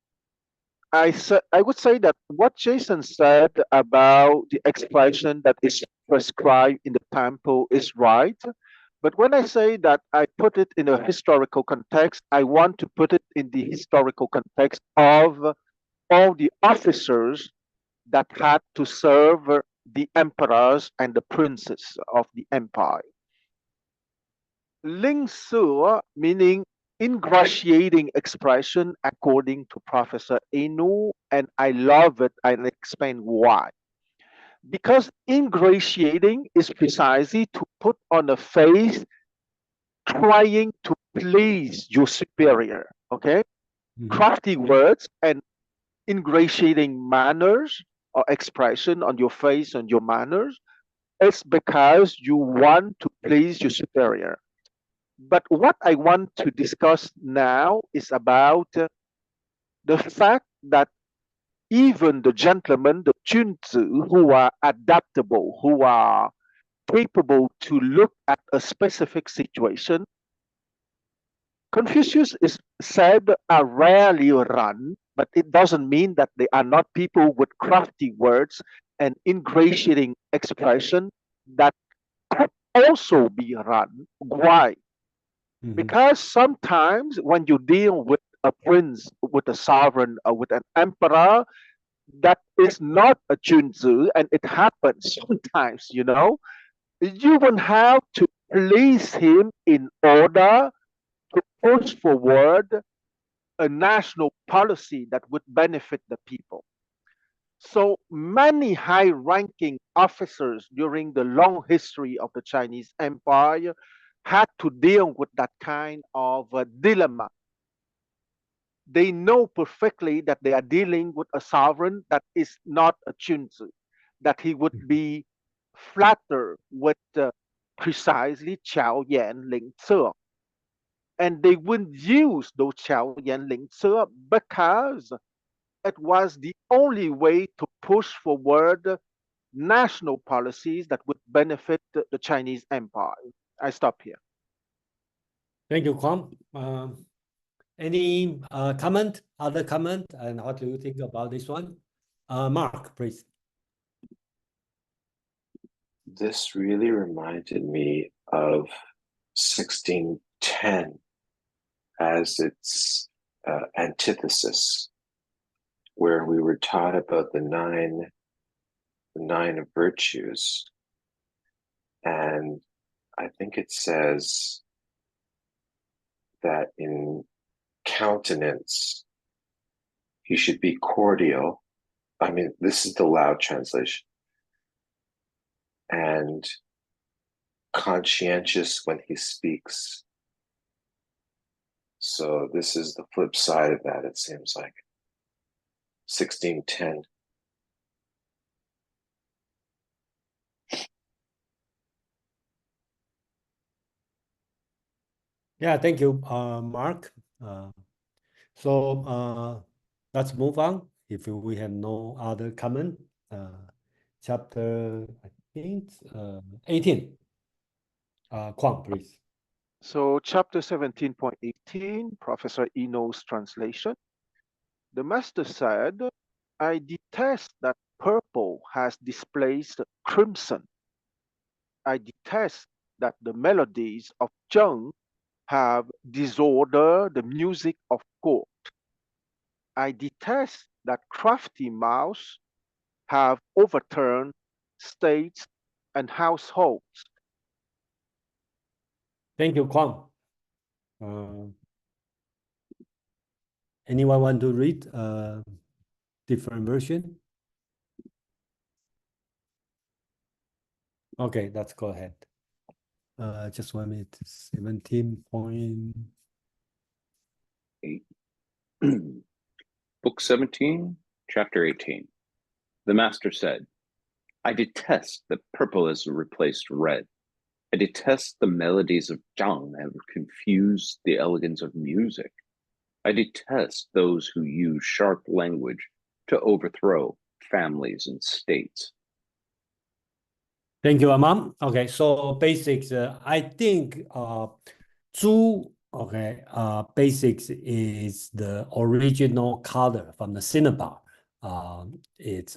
I would say that what Jason said about the expression that is prescribed in the temple is right. But when I say that I put it in a historical context, I want to put it in the historical context of all the officers that had to serve the emperors and the princes of the empire. Ling Su, meaning ingratiating expression, according to Professor Inu, and I love it. I'll explain why. Because ingratiating is precisely to put on a face trying to please your superior, okay? Crafty words and ingratiating manners or expression on your face and your manners, it's because you want to please your superior. But what I want to discuss now is about the fact that even the gentlemen, the Junzi, who are adaptable, who are capable to look at a specific situation, Confucius is said are rarely run, but it doesn't mean that they are not people with crafty words and ingratiating expression that could also be run. Why? Because sometimes when you deal with a prince, with a sovereign, or with an emperor, that is not a Junzi, and it happens sometimes, you know, you will have to please him in order to push forward a national policy that would benefit the people. So many high ranking officers during the long history of the Chinese Empire had to deal with that kind of dilemma. They know perfectly that they are dealing with a sovereign that is not a Junzi, that he would be flattered with precisely Qiao Yan Ling Ce. And they wouldn't use those Qiao Yan Ling Ce because it was the only way to push forward national policies that would benefit the Chinese Empire. I stop here. Thank you, Kwang. Any comment, other comment, and what do you think about this one? Mark, please. This really reminded me of 1610 as its antithesis, where we were taught about the nine of virtues. And I think it says that in countenance, he should be cordial. I mean, this is the loud translation. And conscientious when he speaks. So this is the flip side of that, it seems like. 1610. Yeah, thank you, Mark. So let's move on. If we have no other comment, chapter, I think, 18. Kwang, please. So chapter 17.18, Professor Eno's translation. The master said, I detest that purple has displaced crimson. I detest that the melodies of Zheng have disordered the music of court. I detest that crafty mouths have overturned states and households. Thank you, Kwang. Anyone want to read different version? Okay, let's go ahead. Just 1 minute. 17.8. Book 17, chapter 18. The master said, I detest that purple has replaced red. I detest the melodies of Zhang have confused the elegance of music. I detest those who use sharp language to overthrow families and states. Thank you, Amam. Okay, so basics. I think Zhu. Okay, basics is the original color from the cinnabar. It's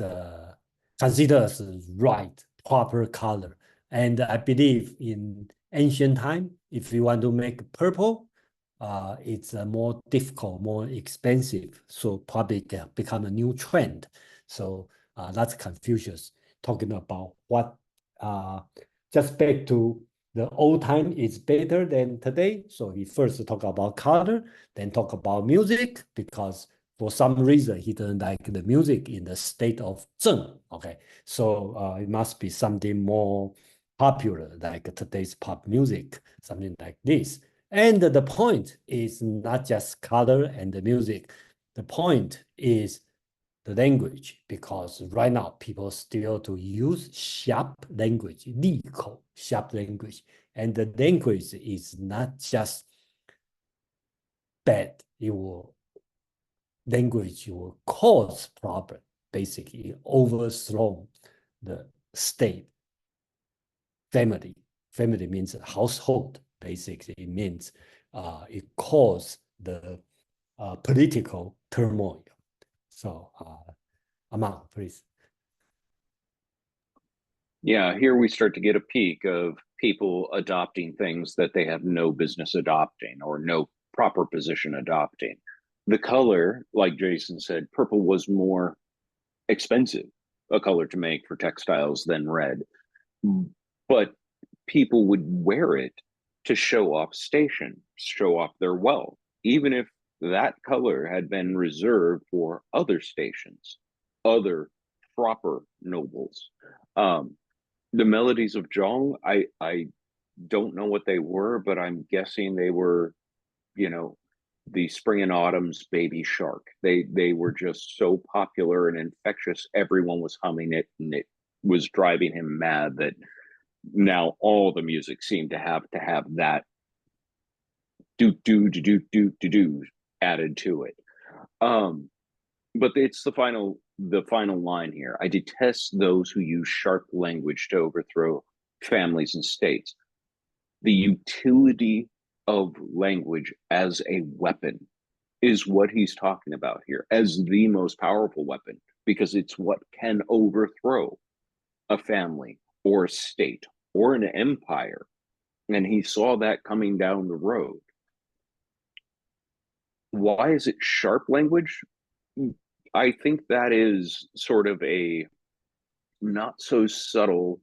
considered as right, proper color, and I believe in ancient time, if you want to make purple, it's more difficult, more expensive, so probably can become a new trend. So that's Confucius talking about what. Just back to the old time is better than today. So he first talk about color, then talk about music, because for some reason he doesn't like the music in the state of Zheng. Okay, so it must be something more popular, like today's pop music, something like this. And the point is not just color and the music. The point is the language, because right now people still to use sharp language, 利口 sharp language, and the language is not just bad. Language will cause problem, basically overthrow the state. Family means household. Basically, it means it causes the political turmoil. So, Amal, please. Yeah, here we start to get a peek of people adopting things that they have no business adopting or no proper position adopting. The color, like Jason said, purple was more expensive a color to make for textiles than red. But people would wear it to show off station, show off their wealth, even if that color had been reserved for other stations, other proper nobles. The melodies of Zhong, I don't know what they were, but I'm guessing they were, the spring and autumn's baby shark. They were just so popular and infectious. Everyone was humming it, and it was driving him mad that now all the music seemed to have that do do do do do do do added to it. But it's the final line here. I detest those who use sharp language to overthrow families and states. The utility of language as a weapon is what he's talking about here, as the most powerful weapon, because it's what can overthrow a family or a state or an empire. And he saw that coming down the road. Why is it sharp language? I think that is sort of a not so subtle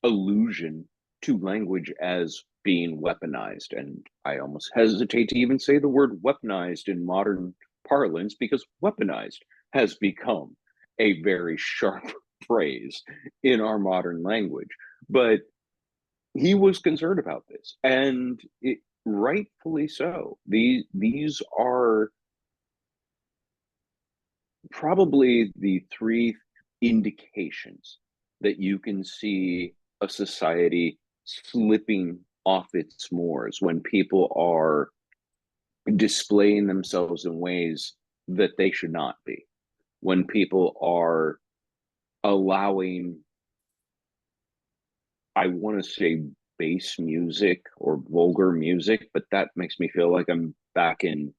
allusion to language as being weaponized. And I almost hesitate to even say the word weaponized in modern parlance, because weaponized has become a very sharp phrase in our modern language. But he was concerned about this, and rightfully so. These are probably the three indications that you can see a society slipping off its moors when people are displaying themselves in ways that they should not be, when people are allowing, I want to say, bass music or vulgar music, but that makes me feel like I'm back in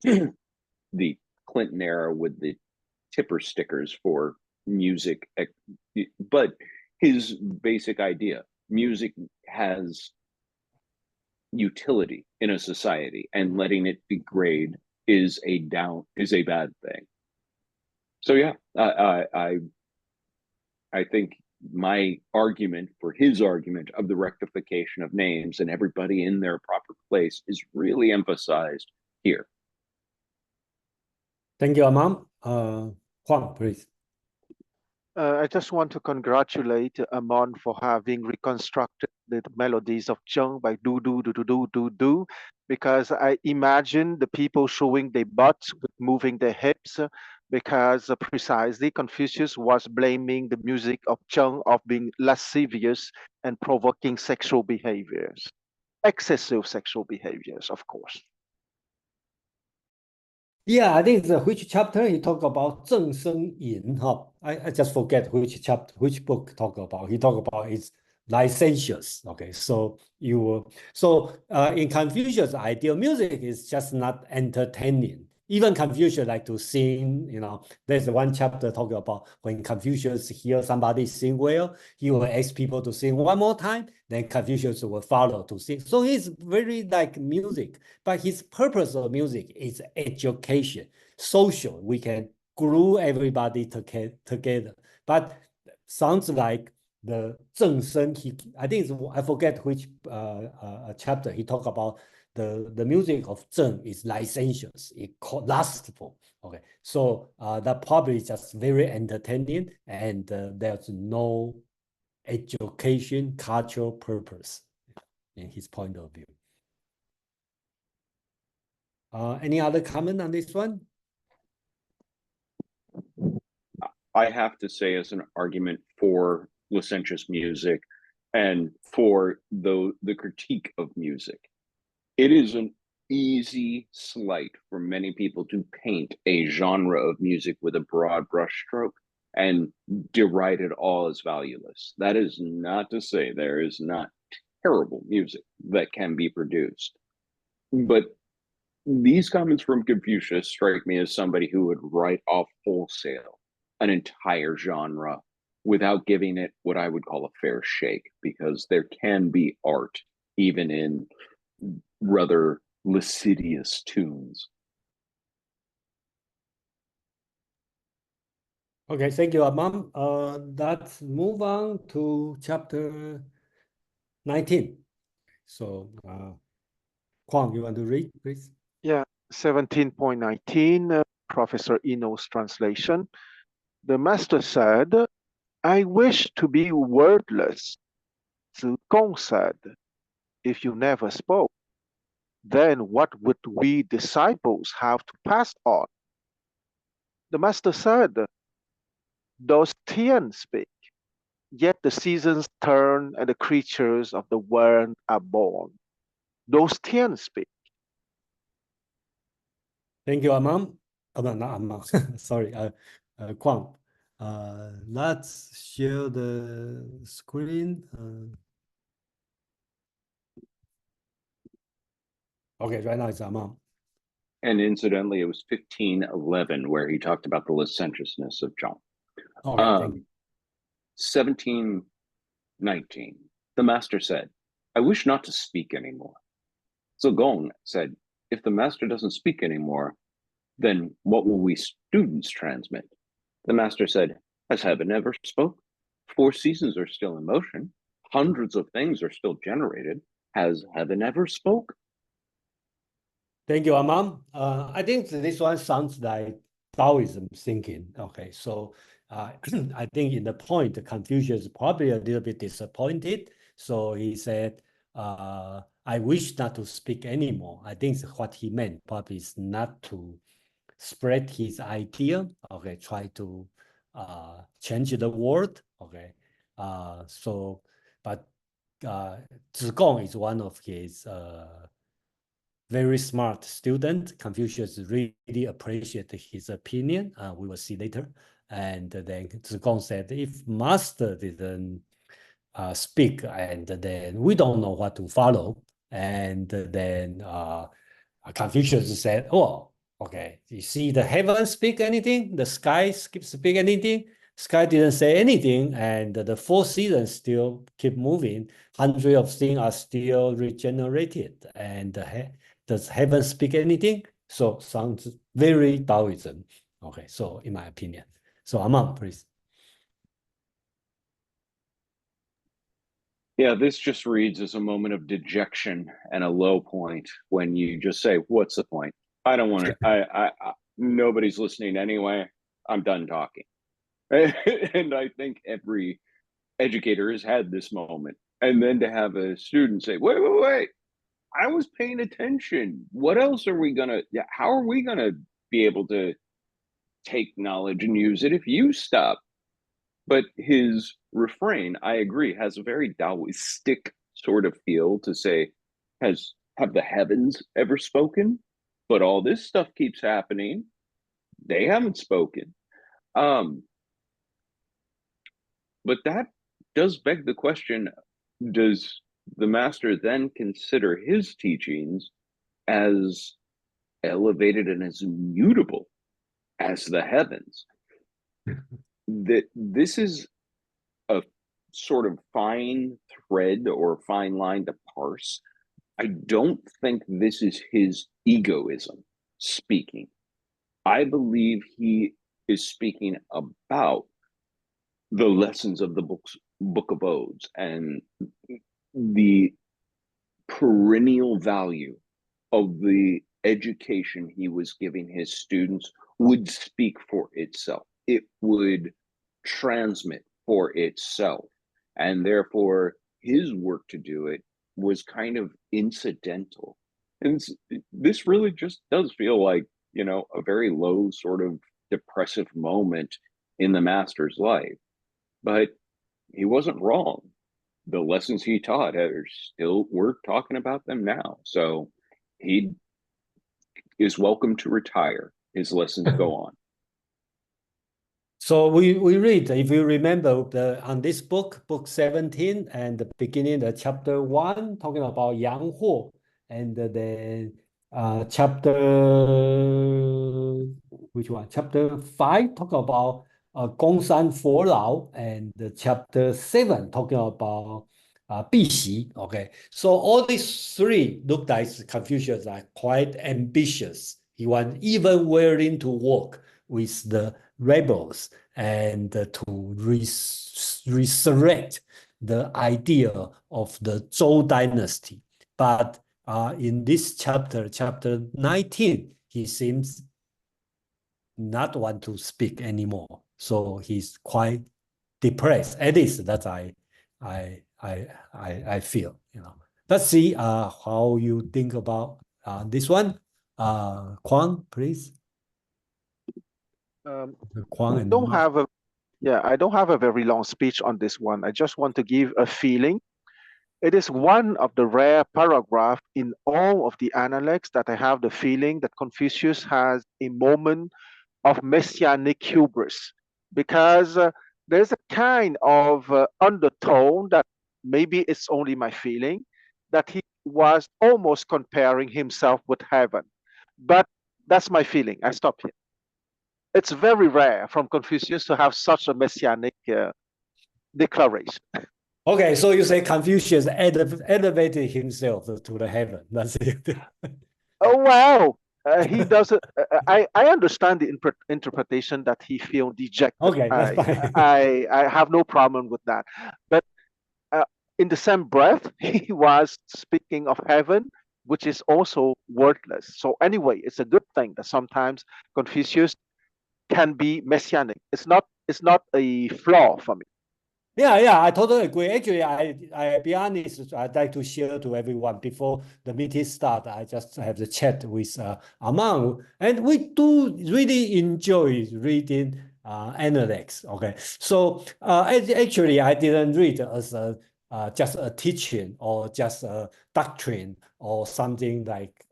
the Clinton era with the tipper stickers for music. But his basic idea, music has utility in a society, and letting it degrade is a bad thing. So yeah, I think my argument for his argument of the rectification of names and everybody in their proper place is really emphasized here. Thank you, Amam. Huang, please. I just want to congratulate Amon for having reconstructed the melodies of Zheng by do do do do do do do, because I imagine the people showing their butts with moving their hips, because precisely Confucius was blaming the music of Zheng of being lascivious and provoking sexual behaviors, excessive sexual behaviors, of course. Yeah, I think the which chapter he talk about Zheng Sheng Yin, huh? I just forget which chapter, which book talk about. He talk about it's licentious. Okay, so in Confucius' ideal, music is just not entertaining. Even Confucius like to sing, there's one chapter talking about when Confucius hear somebody sing well, he will ask people to sing one more time, then Confucius will follow to sing. So he's very like music, but his purpose of music is education, social. We can glue everybody together. But sounds like the Zheng Sheng, I think I forget which chapter he talked about the music of Zheng is licentious, it's lustful. Okay, so that probably is just very entertaining, and there's no education, cultural purpose in his point of view. Any other comment on this one? I have to say, as an argument for licentious music and for the critique of music, it is an easy slight for many people to paint a genre of music with a broad brushstroke and deride it all as valueless. That is not to say there is not terrible music that can be produced. But these comments from Confucius strike me as somebody who would write off wholesale an entire genre without giving it what I would call a fair shake, because there can be art even in rather lascivious tunes. Okay, thank you, Amam. Let's move on to chapter 19. So, Kwang, you want to read, please? Yeah, 17.19, Professor Eno's translation. The master said, I wish to be wordless. Zigong said, if you never spoke, then what would we disciples have to pass on? The master said, those Tian speak, yet the seasons turn and the creatures of the world are born. Those Tian speak. Thank you, Amam. Oh, no, not Amam. Sorry, Kwang. Let's share the screen. Okay, right now it's Amam. And incidentally, it was 1511 where he talked about the licentiousness of Zhang. Okay, thank you. 1719, the master said, I wish not to speak anymore. Zigong said, if the master doesn't speak anymore, then what will we students transmit? The master said, has heaven ever spoke? 4 seasons are still in motion. Hundreds of things are still generated. Has heaven ever spoke? Thank you, Amam. I think this one sounds like Taoism thinking. Okay, so I think in the point, Confucius is probably a little bit disappointed. So he said, I wish not to speak anymore. I think what he meant probably is not to spread his idea. Okay, try to change the world. Okay, but Zigong is one of his very smart student. Confucius really appreciated his opinion. We will see later. And then Zigong said, if master didn't speak, and then we don't know what to follow. And then Confucius said, oh, okay, you see the heaven speak anything? The sky speak anything? Sky didn't say anything, and the 4 seasons still keep moving. Hundreds of things are still regenerated, and does heaven speak anything? So sounds very Taoism. Okay, so in my opinion. So Amam, please. Yeah, this just reads as a moment of dejection and a low point when you just say, what's the point? I don't want to, nobody's listening anyway. I'm done talking. And I think every educator has had this moment. And then to have a student say, wait, I was paying attention. What else are we gonna, how are we gonna be able to take knowledge and use it if you stop? But his refrain, I agree, has a very Taoistic sort of feel to say, have the heavens ever spoken? But all this stuff keeps happening. They haven't spoken. But that does beg the question, does the master then consider his teachings as elevated and as immutable as the heavens? That this is a sort of fine thread or fine line to parse. I don't think this is his egoism speaking. I believe he is speaking about the lessons of the Book of Odes and the perennial value of the education he was giving his students would speak for itself. It would transmit for itself. And therefore, his work to do it was kind of incidental. And this really just does feel like, a very low sort of depressive moment in the master's life. But he wasn't wrong. The lessons he taught are still, we're talking about them now. So he is welcome to retire. His lessons go on. So we read, if you remember, on this book 17, and the beginning of chapter 1, talking about Yang Huo, and then chapter, which one? Chapter 5, talking about Gongshan Forlao, and chapter 7, talking about Bixi. Okay, so all these three look like Confucius are quite ambitious. He was even willing to work with the rebels and to resurrect the idea of the Zhou dynasty. But in this chapter 19, he seems not want to speak anymore. So he's quite depressed. At least that's I feel. Let's see how you think about this one. Kwang, please. I don't have a very long speech on this one. I just want to give a feeling. It is one of the rare paragraphs in all of the Analects that I have the feeling that Confucius has a moment of messianic hubris, because there's a kind of undertone that maybe it's only my feeling, that he was almost comparing himself with heaven. But that's my feeling. I stop here. It's very rare from Confucius to have such a messianic declaration. Okay, so you say Confucius elevated himself to the heaven. That's it. Oh, wow. He doesn't. I understand the interpretation that he feel dejected. Okay, that's fine. I have no problem with that. But in the same breath, he was speaking of heaven, which is also worthless. So anyway, it's a good thing that sometimes Confucius can be messianic. It's not a flaw for me. Yeah, I totally agree. Actually, I be honest, I'd like to share to everyone before the meeting start. I just have the chat with Amang, and we do really enjoy reading Analects. Okay, so actually, I didn't read as just a teaching or just a doctrine or something like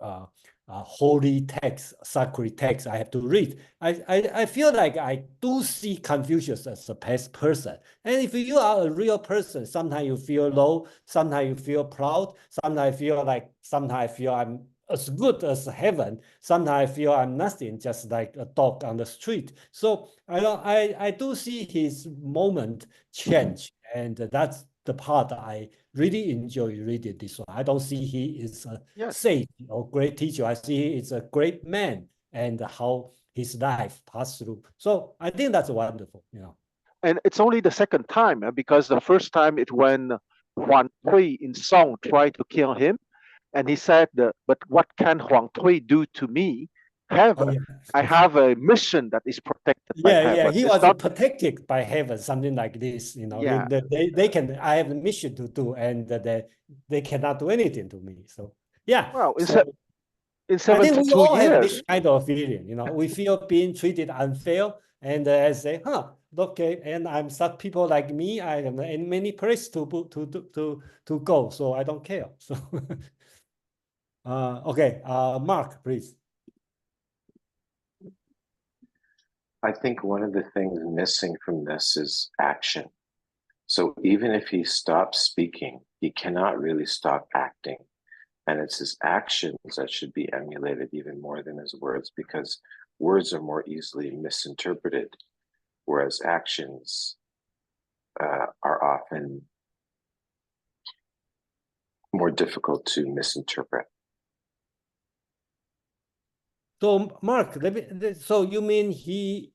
holy text, sacred text I have to read. I feel like I do see Confucius as a past person. And if you are a real person, sometimes you feel low, sometimes you feel proud, sometimes I feel I'm as good as heaven, sometimes I feel I'm nothing, just like a dog on the street. So I do see his moment change, and that's the part I really enjoy reading this one. I don't see he is a sage or great teacher. I see he is a great man and how his life passed through. So I think that's wonderful, And it's only the second time, because the first time it when Huang Tui in Song tried to kill him, and he said, "But what can Huang Tui do to me?" heaven. Oh, yeah. I have a mission that is protected by Yeah, heaven. he It's was not, protected by heaven, something like this, yeah. they can, I have a mission to do, and they cannot do anything to me. So yeah, Well, in so in I think we 72 all have years, this kind of feeling, we feel being treated unfair, and I say, okay, and I'm such people like me, I have in many places to go, so I don't care. So okay, Mark, please. I think one of the things missing from this is action. So even if he stops speaking, he cannot really stop acting. And it's his actions that should be emulated even more than his words, because words are more easily misinterpreted, whereas actions are often more difficult to misinterpret. So Mark, so you mean here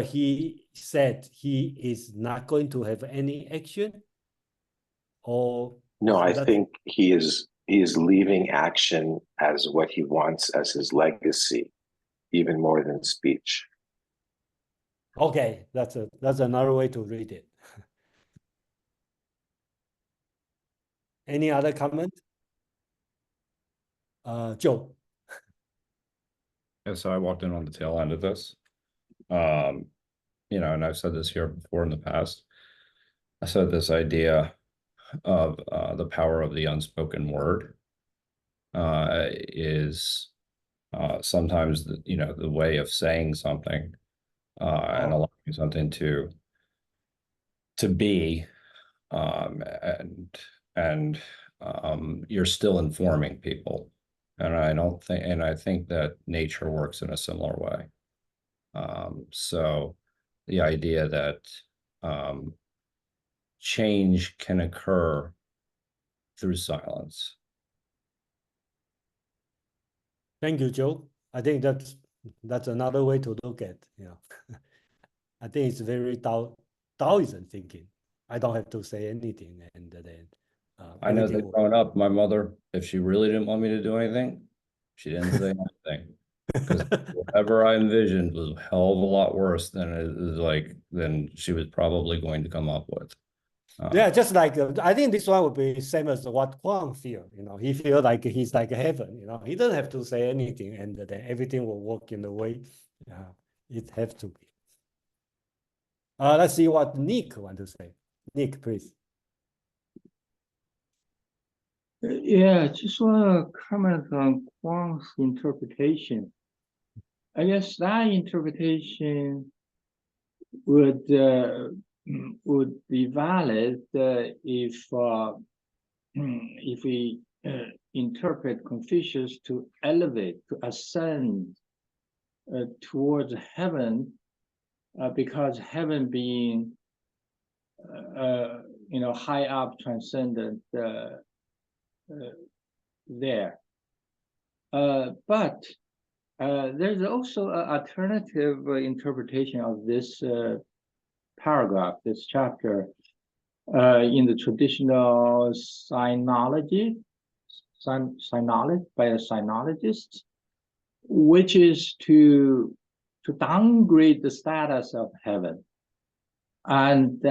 he said he is not going to have any action, or no, I think he is leaving action as what he wants as his legacy, even more than speech. Okay, that's another way to read it. Any other comment? Joe. Yeah, so I walked in on the tail end of this. And I've said this here before in the past. I said this idea of the power of the unspoken word is sometimes the way of saying something and allowing something to be and you're still informing people, and I think that nature works in a similar way. So the idea that change can occur through silence. Thank you, Joe. I think that's another way to look at, I think it's very Taoism thinking. I don't have to say anything, and then I know that growing up, my mother, if she really didn't want me to do anything, she didn't say anything. Because whatever I envisioned was a hell of a lot worse than she was probably going to come up with. Yeah, just like I think this one would be same as what Huang feel. He feel like he's like heaven. He doesn't have to say anything, and then everything will work in the way it has to be. Let's see what Nick want to say. Nick, please. Yeah, just want to comment on Huang's interpretation. I guess that interpretation would be valid if we interpret Confucius to elevate, to ascend towards heaven, because heaven being high up, transcendent there. But there's also an alternative interpretation of this paragraph, this chapter, in the traditional sinology by a sinologist, which is to downgrade the status of heaven. And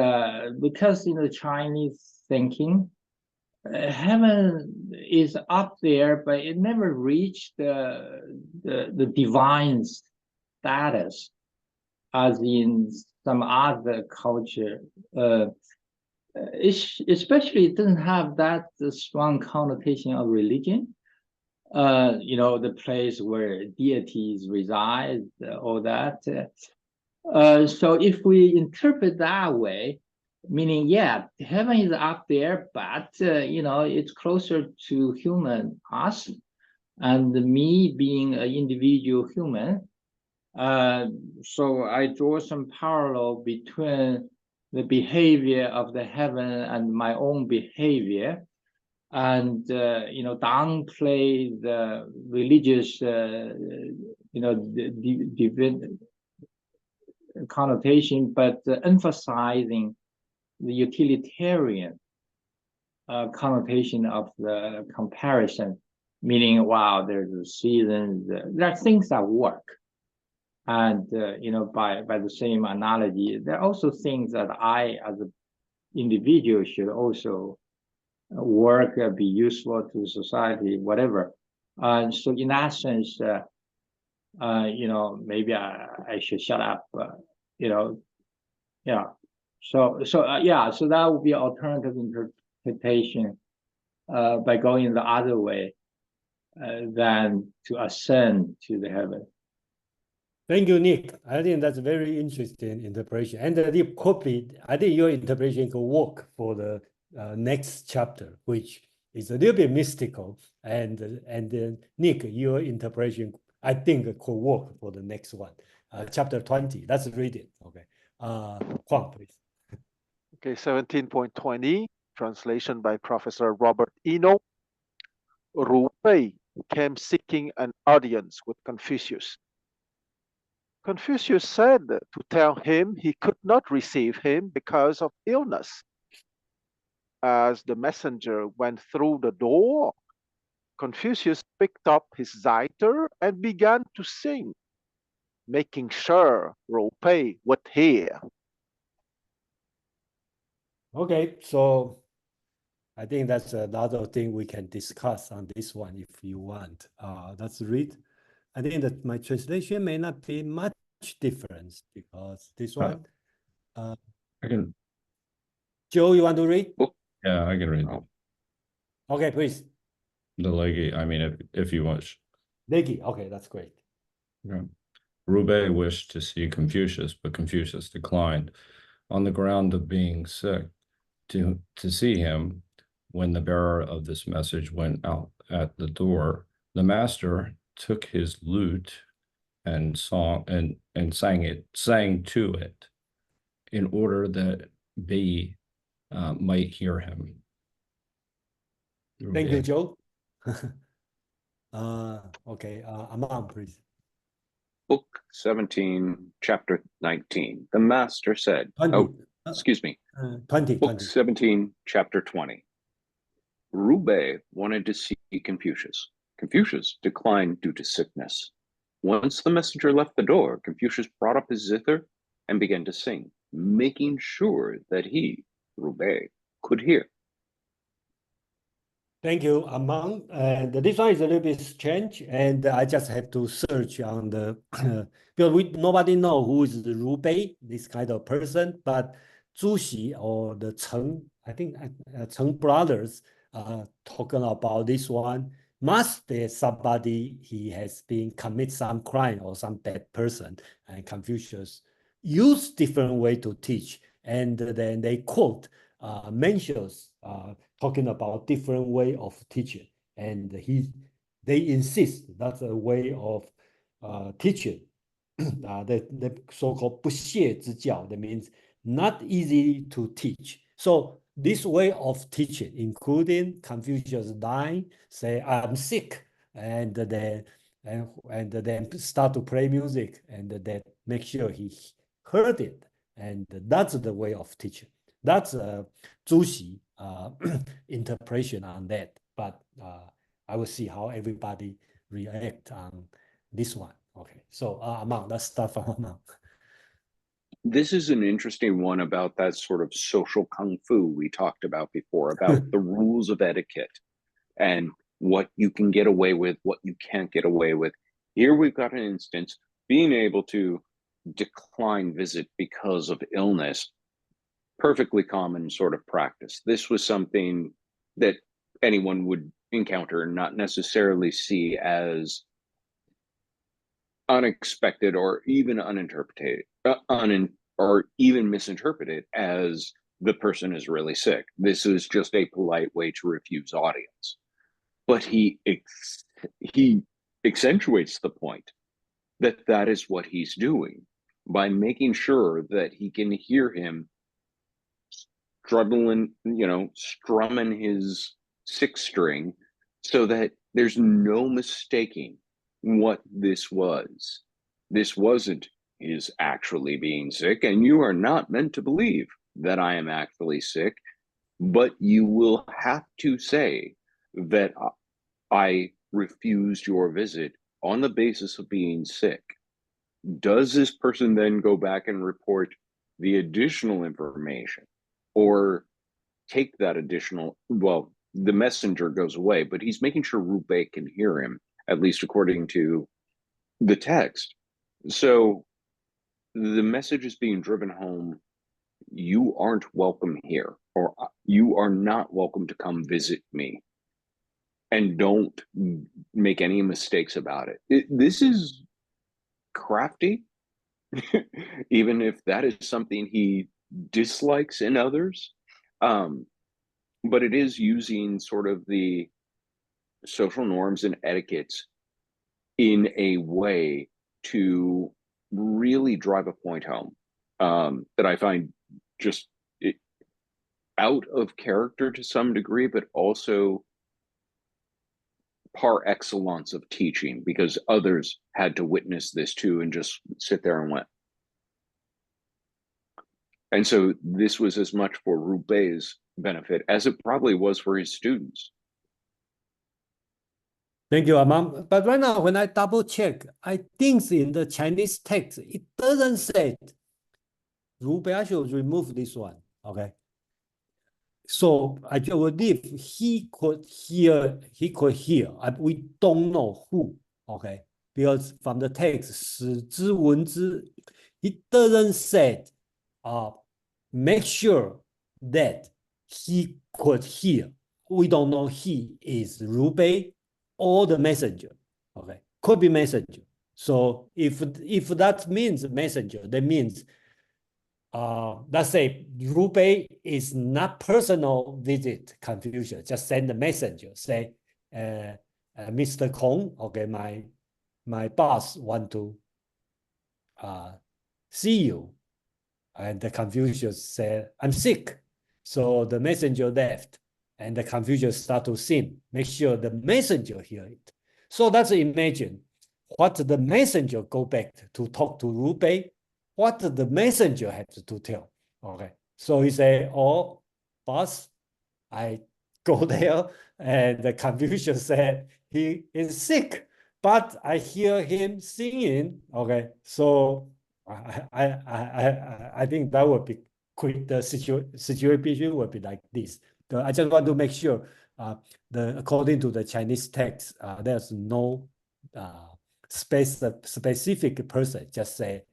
because in the Chinese thinking, heaven is up there, but it never reached the divine status as in some other culture. Especially it doesn't have that strong connotation of religion. The place where deities reside, all that. So if we interpret that way, meaning, yeah, heaven is up there, but it's closer to human, us, and me being an individual human. So I draw some parallel between the behavior of the heaven and my own behavior, and downplay the religious, divine connotation, but emphasizing the utilitarian connotation of the comparison. meaning, wow, there's a season, there are things that work. And, by the same analogy, there are also things that I, as an individual, should also work, be useful to society, whatever. So in that sense, maybe I should shut up, yeah. So that would be alternative interpretation by going the other way than to ascend to the heaven. Thank you, Nick. I think that's very interesting interpretation. And I think your interpretation could work for the next chapter, which is a little bit mystical. And then Nick, your interpretation, I think, could work for the next one, chapter 20. Let's read it. Okay, Kwang, please. Okay, 17.20, translation by Professor Robert Eno. Ru Pei came seeking an audience with Confucius. Confucius said to tell him he could not receive him because of illness. As the messenger went through the door, Confucius picked up his zither and began to sing, making sure Ru Pei would hear. Okay, so I think that's another thing we can discuss on this one if you want. Let's read. I think that my translation may not be much difference because this one. I can. Joe, you want to read? Yeah, I can read. Okay, please. The leggy. I mean, if you wish. Leggy. Okay, that's great. Yeah. Ru Bei wished to see Confucius, but Confucius declined on the ground of being sick. To see him, when the bearer of this message went out at the door, the master took his lute and sang to it in order that Bei might hear him. Thank you, Joe. Okay, Aman, please. Book 17, chapter 19. The master said, 20. Excuse me. 20. Book 17, chapter 20. Ru Bei wanted to see Confucius. Confucius declined due to sickness. Once the messenger left the door, Confucius brought up his zither and began to sing, making sure that he, Ru Bei, could hear. Thank you, Amang. And this one is a little bit strange, and I just have to search on the because nobody know who is Ru Bei, this kind of person, but Zhu Xi or the Cheng, I think Cheng brothers talking about this one. Must be somebody he has been commit some crime or some bad person, and Confucius use different way to teach, and then they quote mentions talking about different way of teaching, and they insist that's a way of teaching, the so-called 不屑之教, that means not easy to teach. So this way of teaching, including Confucius dying, say I'm sick, and then start to play music, and then make sure he heard it, and that's the way of teaching. That's Zhu Xi interpretation on that, but I will see how everybody react on this one. Okay, so Amang, let's start from Amang. This is an interesting one about that sort of social kung fu we talked about before, about the rules of etiquette and what you can get away with, what you can't get away with. Here we've got an instance, being able to decline visit because of illness, perfectly common sort of practice. This was something that anyone would encounter and not necessarily see as unexpected or even uninterpreted, or even misinterpreted as the person is really sick. This is just a polite way to refuse audience. But he accentuates the point that that is what he's doing by making sure that he can hear him strumming his sixth string, so that there's no mistaking what this was. This wasn't his actually being sick, and you are not meant to believe that I am actually sick, but you will have to say that I refused your visit on the basis of being sick, does this person then go back and report the additional information, or take that additional, well, the messenger goes away, but he's making sure Ru Bei can hear him, at least according to the text. So the message is being driven home: you aren't welcome here, or you are not welcome to come visit me, and don't make any mistakes about it. This is crafty, even if that is something he dislikes in others. But it is using sort of the social norms and etiquettes in a way to really drive a point home, that I find just out of character to some degree, but also par excellence of teaching, because others had to witness this too and just sit there and went. And so this was as much for Ru Bei's benefit as it probably was for his students. Thank you, Amam. But right now, when I double check, I think in the Chinese text, it doesn't say Ru Bei. I should remove this one, okay? So I believe he could hear, we don't know who, okay? Because from the text, 使之闻之, it doesn't say, make sure that he could hear. We don't know he is Ru Bei or the messenger, okay? Could be messenger. So if that means messenger, that means let's say Ru Bei is not personal visit Confucius, just send a messenger, say, Mr. Kong, okay, my boss want to see you. And the Confucius said, I'm sick. So the messenger left, and the Confucius start to sing. Make sure the messenger hear it. So let's imagine what the messenger go back to talk to Ru Bei, what the messenger has to tell. Okay, so he say, oh, boss, I go there, and the Confucius said he is sick, but I hear him singing. Okay, so I think that would be quick. The situation would be like this. I just want to make sure according to the Chinese text, there's no specific person. Just say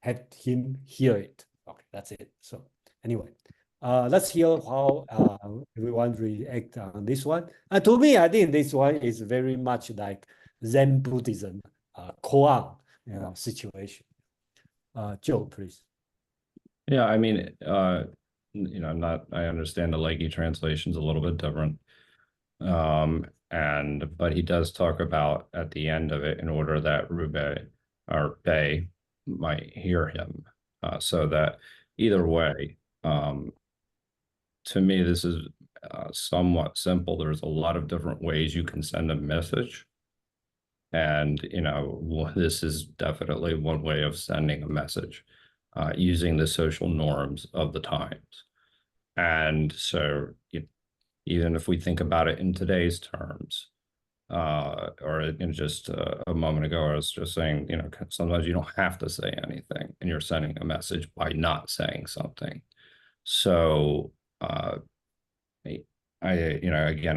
have him hear it. Okay, that's it. So anyway, let's hear how everyone react on this one. To me, I think this one is very much like Zen Buddhism koan situation. Joe, please. Yeah, I mean, I understand the Leggy translation's a little bit different. But he does talk about at the end of it, in order that Ru Bei or Bei might hear him. So that either way, to me, this is somewhat simple. There's a lot of different ways you can send a message. And, this is definitely one way of sending a message, using the social norms of the times. And so even if we think about it in today's terms, or in just a moment ago, I was just saying, sometimes you don't have to say anything and you're sending a message by not saying something. So, again,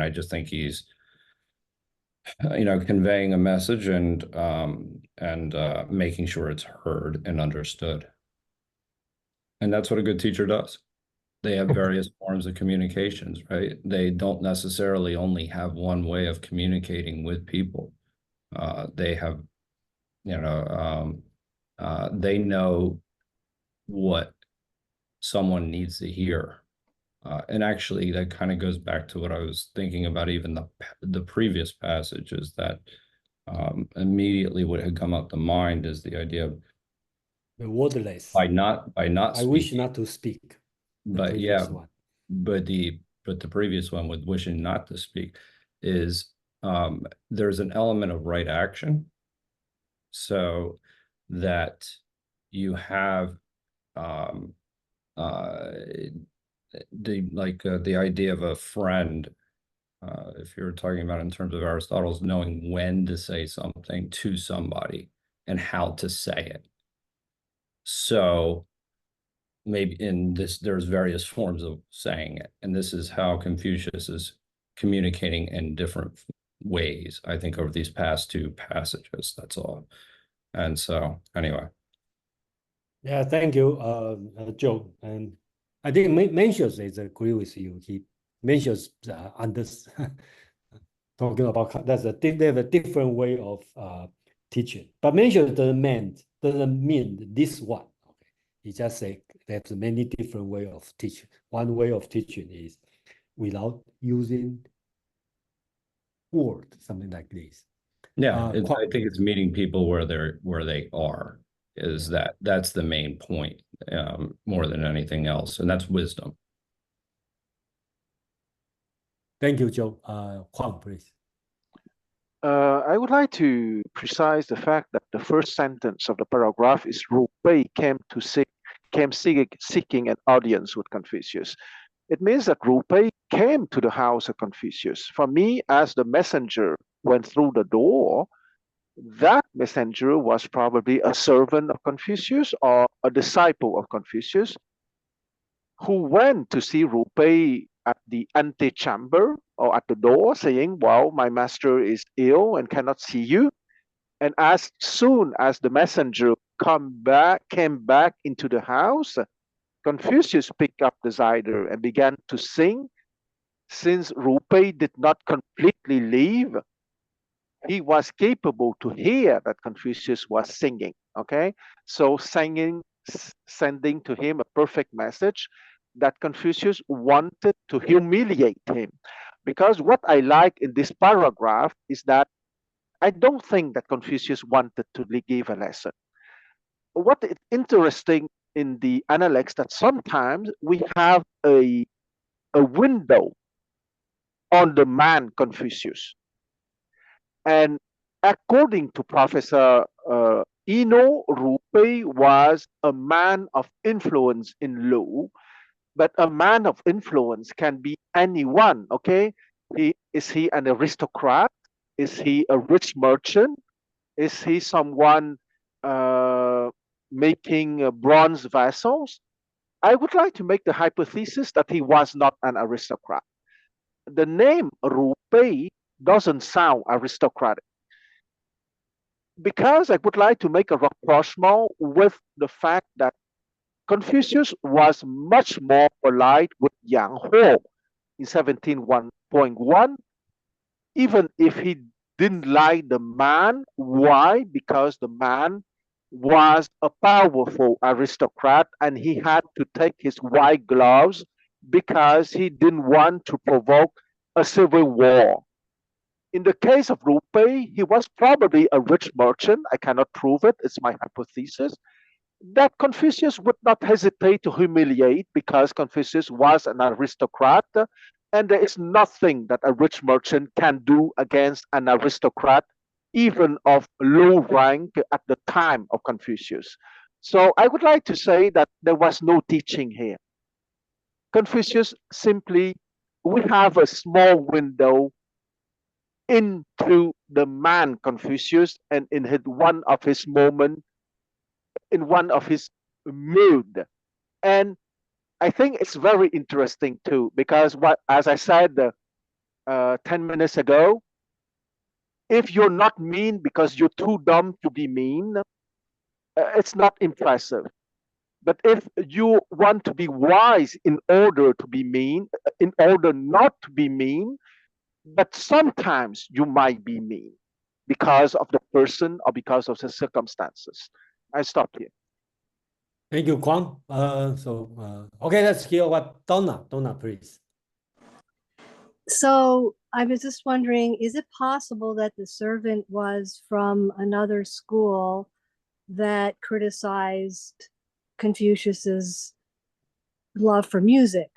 I just think he's, conveying a message and making sure it's heard and understood. And that's what a good teacher does. They have various forms of communications, right? They don't necessarily only have one way of communicating with people. They have, they know what someone needs to hear. And actually, that kind of goes back to what I was thinking about, even the previous passage, is that immediately what had come up to mind is the idea of the wordless. By not I wish not to speak. But yeah, but the previous one with wishing not to speak is there's an element of right action, so that you have the idea of a friend If you're talking about in terms of Aristotle's knowing when to say something to somebody and how to say it. So maybe in this, there's various forms of saying it. And this is how Confucius is communicating in different ways, I think, over these past two passages. That's all. And so anyway. Yeah, thank you, Joe. And I think Mencius is agree with you. He Mencius talking about they have a different way of teaching. But Mencius doesn't mean this one. Okay, he just say there's many different way of teaching. One way of teaching is without using word, something like this. Yeah, I think it's meeting people where they are. That's the main point, more than anything else, and that's wisdom. Thank you, Joe. Huang, please. I would like to precise the fact that the first sentence of the paragraph is Ru Bei came seeking an audience with Confucius. It means that Ru Bei came to the house of Confucius. For me, as the messenger went through the door, that messenger was probably a servant of Confucius or a disciple of Confucius who went to see Ru Bei at the antechamber or at the door saying, well, my master is ill and cannot see you. And as soon as the messenger came back into the house, Confucius picked up the zither and began to sing. Since Ru Bei did not completely leave, he was capable to hear that Confucius was singing. Okay, so singing, sending to him a perfect message that Confucius wanted to humiliate him. Because what I like in this paragraph is that I don't think that Confucius wanted to give a lesson. What is interesting in the Analects that sometimes we have a window on the man Confucius. And according to Professor Ino, Ru Bei was a man of influence in Lu, but a man of influence can be anyone, okay? Is he an aristocrat? Is he a rich merchant? Is he someone making bronze vessels? I would like to make the hypothesis that he was not an aristocrat. The name Ru Bei doesn't sound aristocratic. Because I would like to make a rapprochement with the fact that Confucius was much more polite with Yang Ho in 17.1, even if he didn't like the man. Why? Because the man was a powerful aristocrat and he had to take his white gloves because he didn't want to provoke a civil war. In the case of Ru Bei, he was probably a rich merchant. I cannot prove it. It's my hypothesis. That Confucius would not hesitate to humiliate because Confucius was an aristocrat. And there is nothing that a rich merchant can do against an aristocrat, even of low rank at the time of Confucius. So I would like to say that there was no teaching here. Confucius simply, we have a small window into the man Confucius, and in one of his moments, in one of his mood. And I think it's very interesting too, because as I said 10 minutes ago, if you're not mean because you're too dumb to be mean, it's not impressive. But if you want to be wise in order to be mean, in order not to be mean, but sometimes you might be mean because of the person or because of the circumstances. I stop here. Thank you, Kwang. Okay, let's hear what Donna, please. So I was just wondering, is it possible that the servant was from another school that criticized Confucius's love for music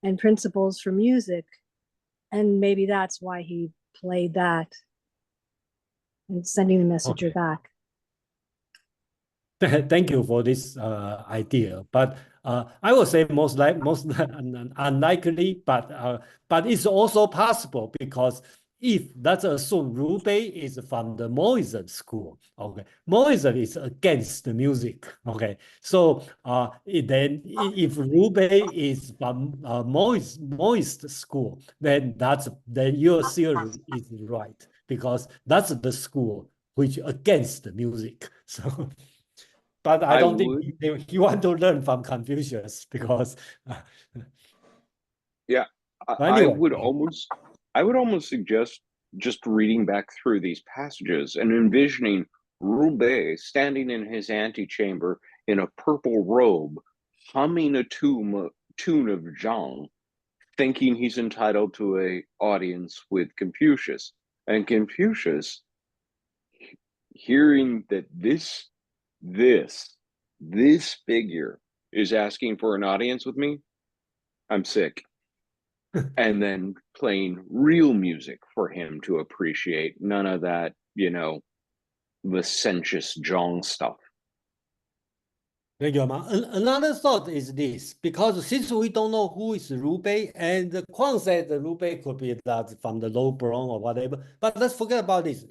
and principles for music? And maybe that's why he played that and sending the messenger back. Thank you for this idea. But I would say most unlikely, but it's also possible because if let's assume Ru Bei is from the Moism school, okay, Moism is against the music, okay, so then if Ru Bei is from Moist school, then your theory is right because that's the school which against the music. So, but I don't think he want to learn from Confucius because. Yeah, Anyway. I would almost suggest just reading back through these passages and envisioning Ru Bei standing in his antechamber in a purple robe, humming a tune of Zhang, thinking he's entitled to an audience with Confucius. And Confucius, hearing that this figure is asking for an audience with me, I'm sick. And then playing real music for him to appreciate, none of that, licentious Zhang stuff. Thank you, Ma. Another thought is this, because since we don't know who is Ru Bei, and Kwang said the Ru Bei could be that from the low brown or whatever, but let's forget about this.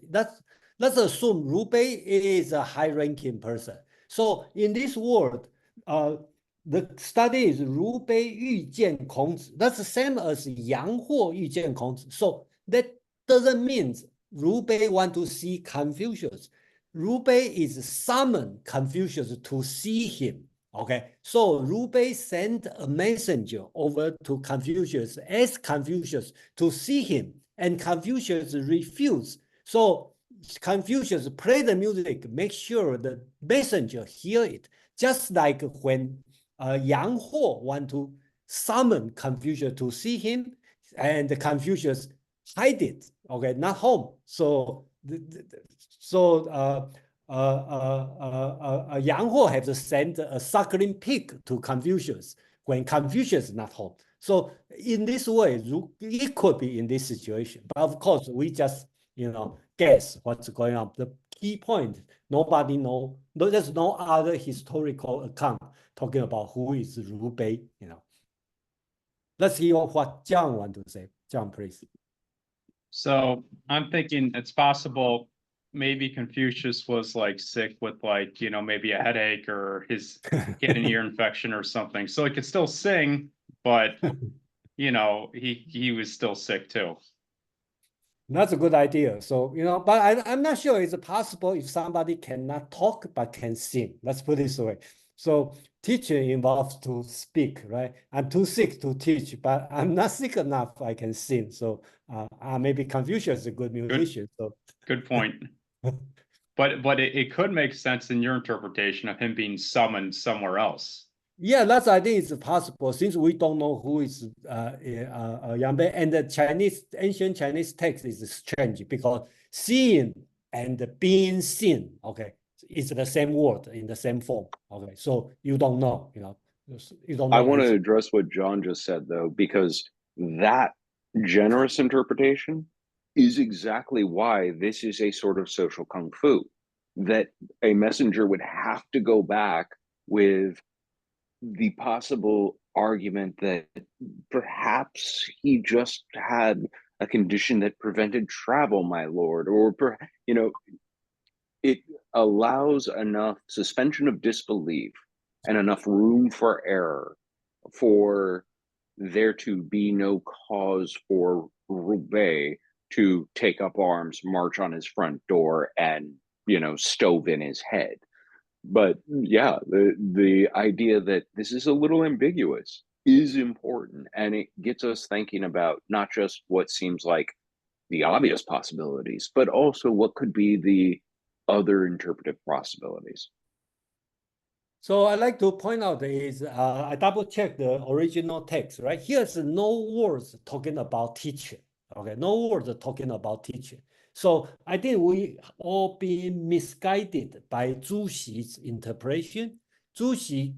Let's assume Ru Bei is a high-ranking person. So in this world, the study is Ru Bei 遇见孔子. That's the same as Yang Huo 遇见孔子. So that doesn't mean Ru Bei want to see Confucius. Ru Bei is summoned Confucius to see him. Okay, so Ru Bei sent a messenger over to Confucius, asked Confucius to see him, and Confucius refused. So Confucius play the music, make sure the messenger hear it. Just like when Yang Huo want to summon Confucius to see him, and Confucius hide it. Okay, not home. So Yang Huo has to send a suckling pig to Confucius when Confucius is not home. So in this way, it could be in this situation. But of course, we just guess what's going on. The key point, nobody know. There's no other historical account talking about who is Ru Bei. Let's hear what Jiang want to say. Jiang, please. So I'm thinking it's possible maybe Confucius was like sick with maybe a headache or he had an ear infection or something. So he could still sing, but he was still sick too. That's a good idea. So, but I'm not sure it's possible if somebody cannot talk but can sing. Let's put it this way. So teaching involves to speak, right? I'm too sick to teach, but I'm not sick enough I can sing. So maybe Confucius is a good musician. Good point. But it could make sense in your interpretation of him being summoned somewhere else. Yeah, I think it's possible since we don't know who is Yang Bei, and the ancient Chinese text is strange because seeing and being seen, okay, it's the same word in the same form. Okay, so you don't know, you don't know. I want to address what John just said though, because that generous interpretation is exactly why this is a sort of social kung fu, that a messenger would have to go back with the possible argument that perhaps he just had a condition that prevented travel, my lord, or it allows enough suspension of disbelief and enough room for error for there to be no cause for Ru Bei to take up arms, march on his front door, and stove in his head. But yeah, the idea that this is a little ambiguous is important, and it gets us thinking about not just what seems like the obvious possibilities, but also what could be the other interpretive possibilities. So I'd like to point out is I double checked the original text, right? Here's no words talking about teaching. Okay, no words talking about teaching. So I think we all being misguided by Zhu Xi's interpretation. Zhu Xi,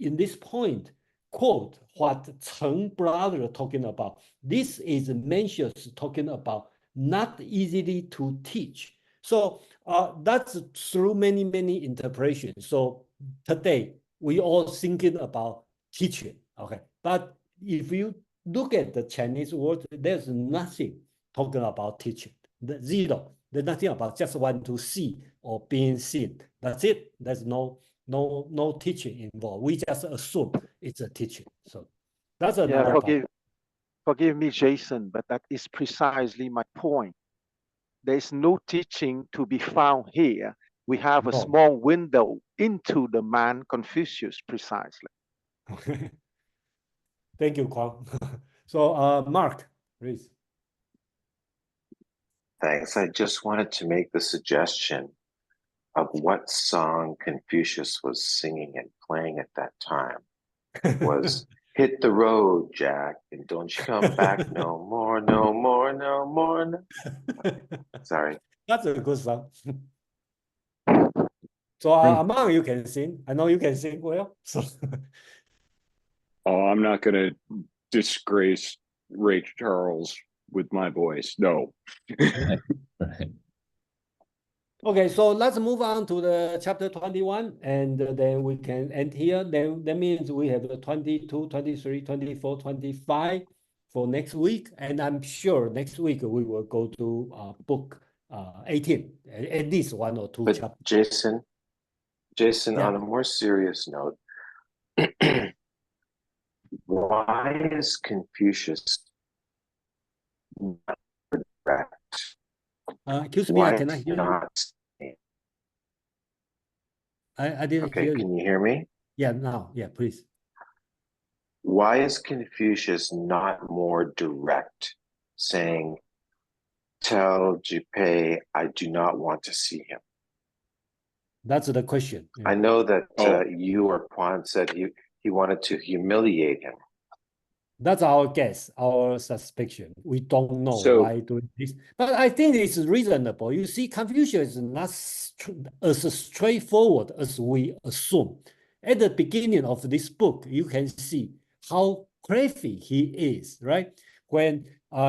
in this point, quote what Cheng brother talking about. This is Mencius talking about not easily to teach. So that's through many interpretations. So today we all thinking about teaching. Okay, but if you look at the Chinese word, there's nothing talking about teaching. The zero. There's nothing about just want to see or being seen. That's it. There's no teaching involved. We just assume it's a teaching. So that's another part. Forgive me, Jason, but that is precisely my point. There's no teaching to be found here. We have a small window into the man Confucius, precisely. Thank you, Kwang. So, Mark, please. Thanks. I just wanted to make the suggestion of what song Confucius was singing and playing at that time was hit the road, Jack, and don't you come back no more, no more, no more. No. Sorry. That's a good song. So, Among, you can sing. I know you can sing well. So. Oh, I'm not going to disgrace Ray Charles with my voice. No. Okay, so let's move on to the chapter 21, and then we can end here. Then that means we have 22, 23, 24, 25 for next week. And I'm sure next week we will go to book 18, at least one or two chapters. Jason, yeah. On a more serious note, why is Confucius not direct? Excuse me, Why can I hear you? I didn't hear you. Can you hear me? Yeah, now, yeah, please. Why is Confucius not more direct, saying, tell Jipei I do not want to see him? That's the question. Yeah. I know that you or Quan said he wanted to humiliate him. That's our guess, our suspicion. We don't know why doing this, but I think it's reasonable. You see, Confucius is not as straightforward as we assume. At the beginning of this book, you can see how crafty he is, right? When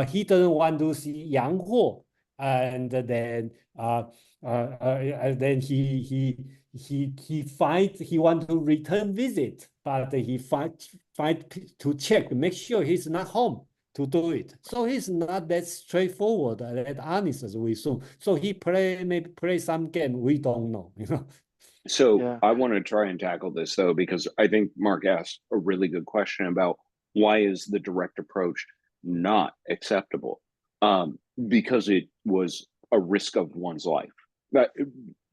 he doesn't want to see Yang Huo, and then he want to return visit, but he fight to check, make sure he's not home to do it. So he's not that straightforward, that honest as we assume. So he maybe play some game we don't know, you know. So I want to try and tackle this though, because I think Mark asked a really good question about why is the direct approach not acceptable? Because it was a risk of one's life. That,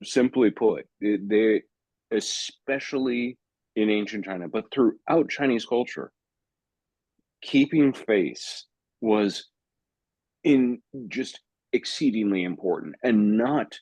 simply put, they, especially in ancient China, but throughout Chinese culture, keeping face was just exceedingly important, and not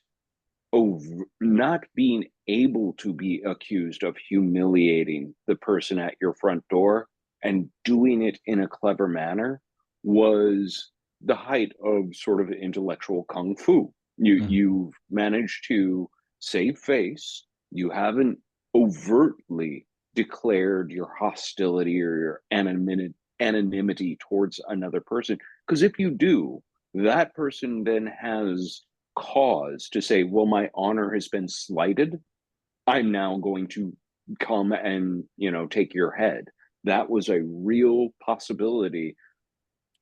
being able to be accused of humiliating the person at your front door and doing it in a clever manner was the height of sort of intellectual kung fu. You've managed to save face. You haven't overtly declared your hostility or your anonymity towards another person, because if you do, that person then has cause to say, well, my honor has been slighted. I'm now going to come and, take your head. That was a real possibility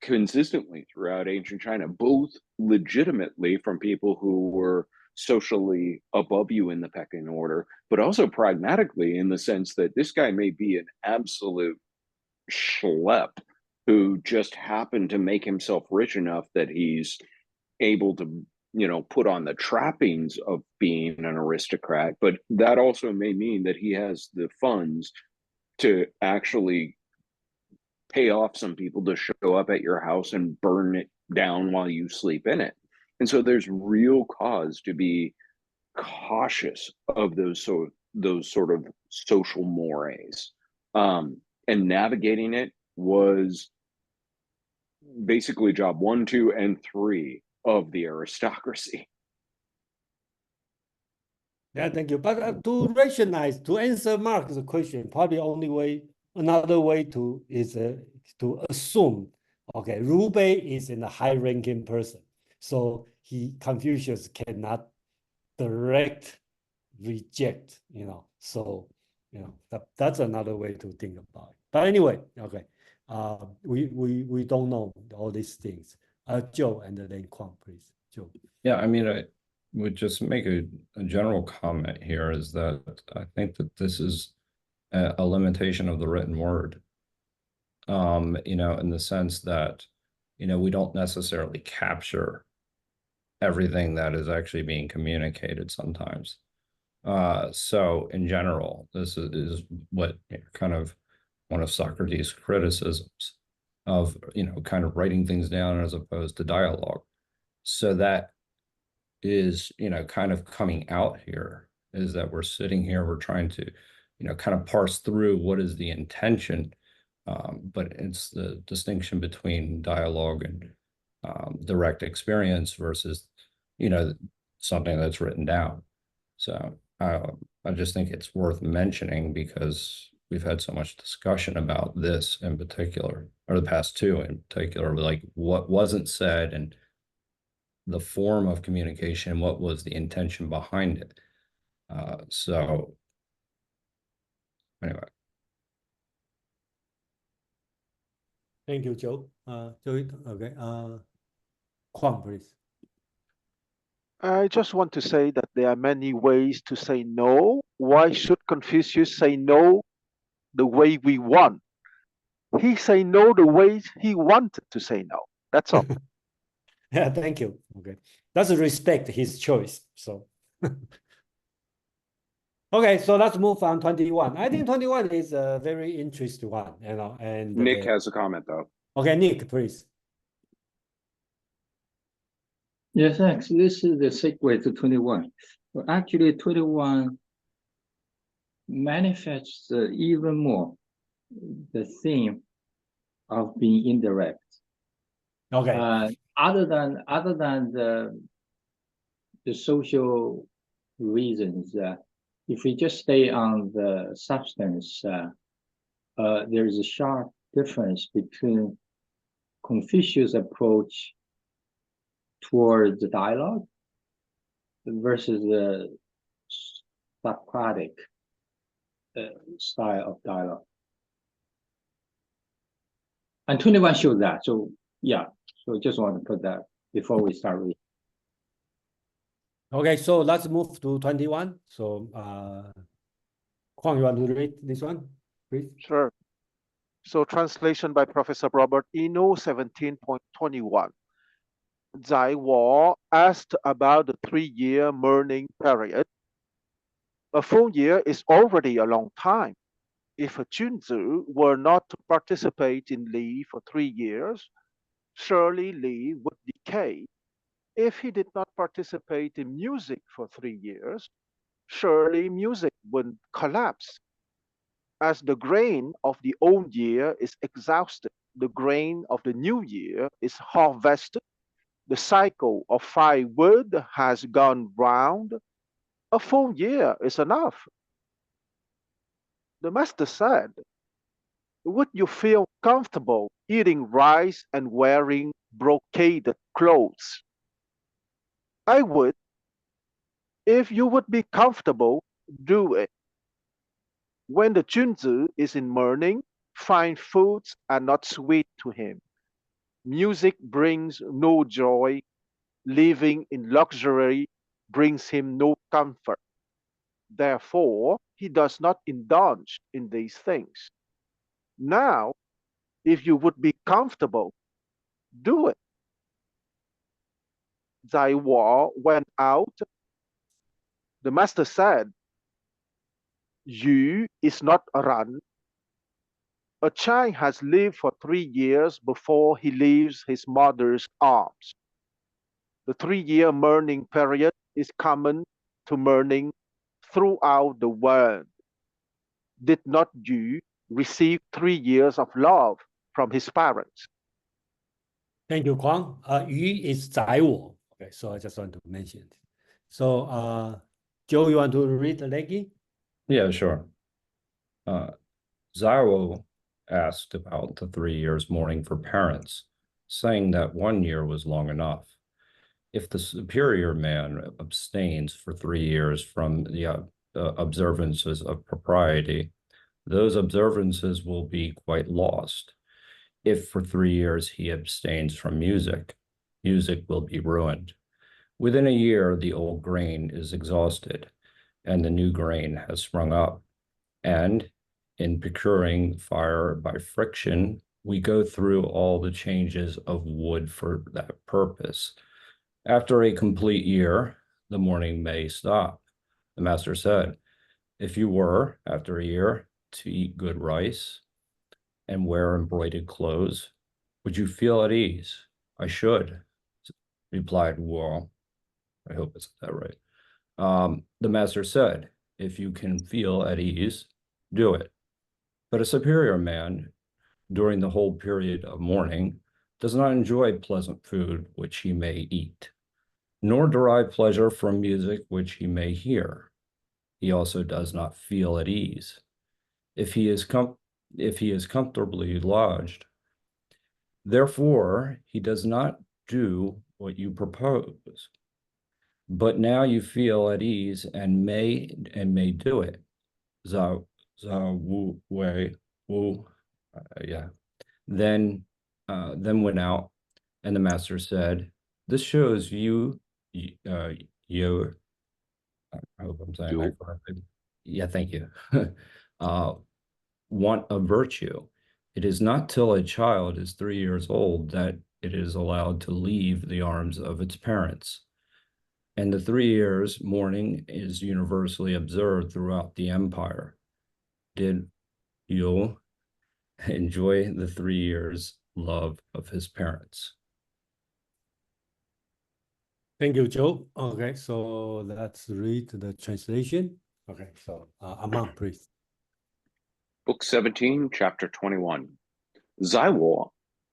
consistently throughout ancient China, both legitimately from people who were socially above you in the pecking order, but also pragmatically in the sense that this guy may be an absolute schlep who just happened to make himself rich enough that he's able to put on the trappings of being an aristocrat, but that also may mean that he has the funds to actually pay off some people to show up at your house and burn it down while you sleep in it. And so there's real cause to be cautious of those sort of social mores. And navigating it was basically job 1, 2, and 3 of the aristocracy. Yeah, thank you. But to answer Mark's question, probably another way is to assume, okay, Liu Bei is in a high-ranking person, so Confucius cannot direct reject, so You know, that's another way to think about it. But anyway, okay. We don't know all these things. Joe and then Kwang, please. Joe. Yeah, I mean, I would just make a general comment here is that I think that this is a limitation of the written word. You know, in the sense that, you know, we don't necessarily capture everything that is actually being communicated sometimes. So in general, this is what kind of one of Socrates' criticisms of, you know, kind of writing things down as opposed to dialogue. So that is, you know, kind of coming out here is that we're sitting here, we're trying to, you know, kind of parse through what is the intention, but it's the distinction between dialogue and direct experience versus, you know, something that's written down. So I just think it's worth mentioning because we've had so much discussion about this in particular, or the past two in particular, like what wasn't said and the form of communication, what was the intention behind it. So anyway. Thank you, Joe. Joe, okay. Kwang, please. I just want to say that there are many ways to say no. Why should Confucius say no the way we want? He say no the way he wanted to say no. That's all. Yeah, thank you. Okay. Let's respect his choice. So okay, so let's move on 21. I think 21 is a very interesting one, you know, and Nick has a comment though. Okay, Nick, please. Yeah, thanks. This is the segue to 21. Well, actually, 21 manifests even more the theme of being indirect. Okay. Other than the social reasons, if we just stay on the substance, there is a sharp difference between Confucius' approach towards the dialogue versus the Socratic style of dialogue. And 21 shows that. So yeah, so just want to put that before we start reading. Okay, so let's move to 21. So Kwang, you want to read this one, please? Sure. So translation by Professor Robert Eno, 17.21. Zai Wo asked about the 3-year mourning period. A full year is already a long time. If a Junzi were not to participate in Li for 3 years, surely Li would decay. If he did not participate in music for 3 years, surely music would collapse. As the grain of the old year is exhausted, the grain of the new year is harvested. The cycle of firewood has gone round. A full year is enough. The master said, would you feel comfortable eating rice and wearing brocaded clothes? I would. If you would be comfortable, do it. When the Junzi is in mourning, fine foods are not sweet to him. Music brings no joy. Living in luxury brings him no comfort. Therefore, he does not indulge in these things. Now, if you would be comfortable, do it. Zai Wo went out. The master said, Yu is not a run. A child has lived for 3 years before he leaves his mother's arms. The 3-year mourning period is common to mourning throughout the world. Did not Yu receive 3 years of love from his parents? Thank you, Kwang. Yu is Zai Wo. Okay, so I just want to mention it. So Joe, you want to read the leggy? Yeah, sure. Zaiwo asked about the 3 years mourning for parents, saying that 1 year was long enough. If the superior man abstains for 3 years from the observances of propriety, those observances will be quite lost. If for 3 years he abstains from music, music will be ruined. Within a year, the old grain is exhausted, and the new grain has sprung up. And in procuring fire by friction, we go through all the changes of wood for that purpose. After a complete year, the mourning may stop. The master said, if you were, after a year, to eat good rice and wear embroidered clothes, would you feel at ease? I should, replied Wu. I hope it's that right. The master said, if you can feel at ease, do it. But a superior man, during the whole period of mourning, does not enjoy pleasant food which he may eat, nor derive pleasure from music which he may hear. He also does not feel at ease. If he is comfortably lodged, therefore he does not do what you propose. But now you feel at ease and may do it. Zhao Wu Wei Wu, yeah. Then went out, and the master said, "This shows you, I hope I'm saying that correctly. Yeah, thank you. Want of virtue. It is not till a child is 3 years old that it is allowed to leave the arms of its parents. And the 3 years mourning is universally observed throughout the empire. Did you enjoy the 3 years love of his parents?" Thank you, Joe. Okay, so let's read the translation. Okay, so Aman, please. Book 17, Chapter 21. Zaiwo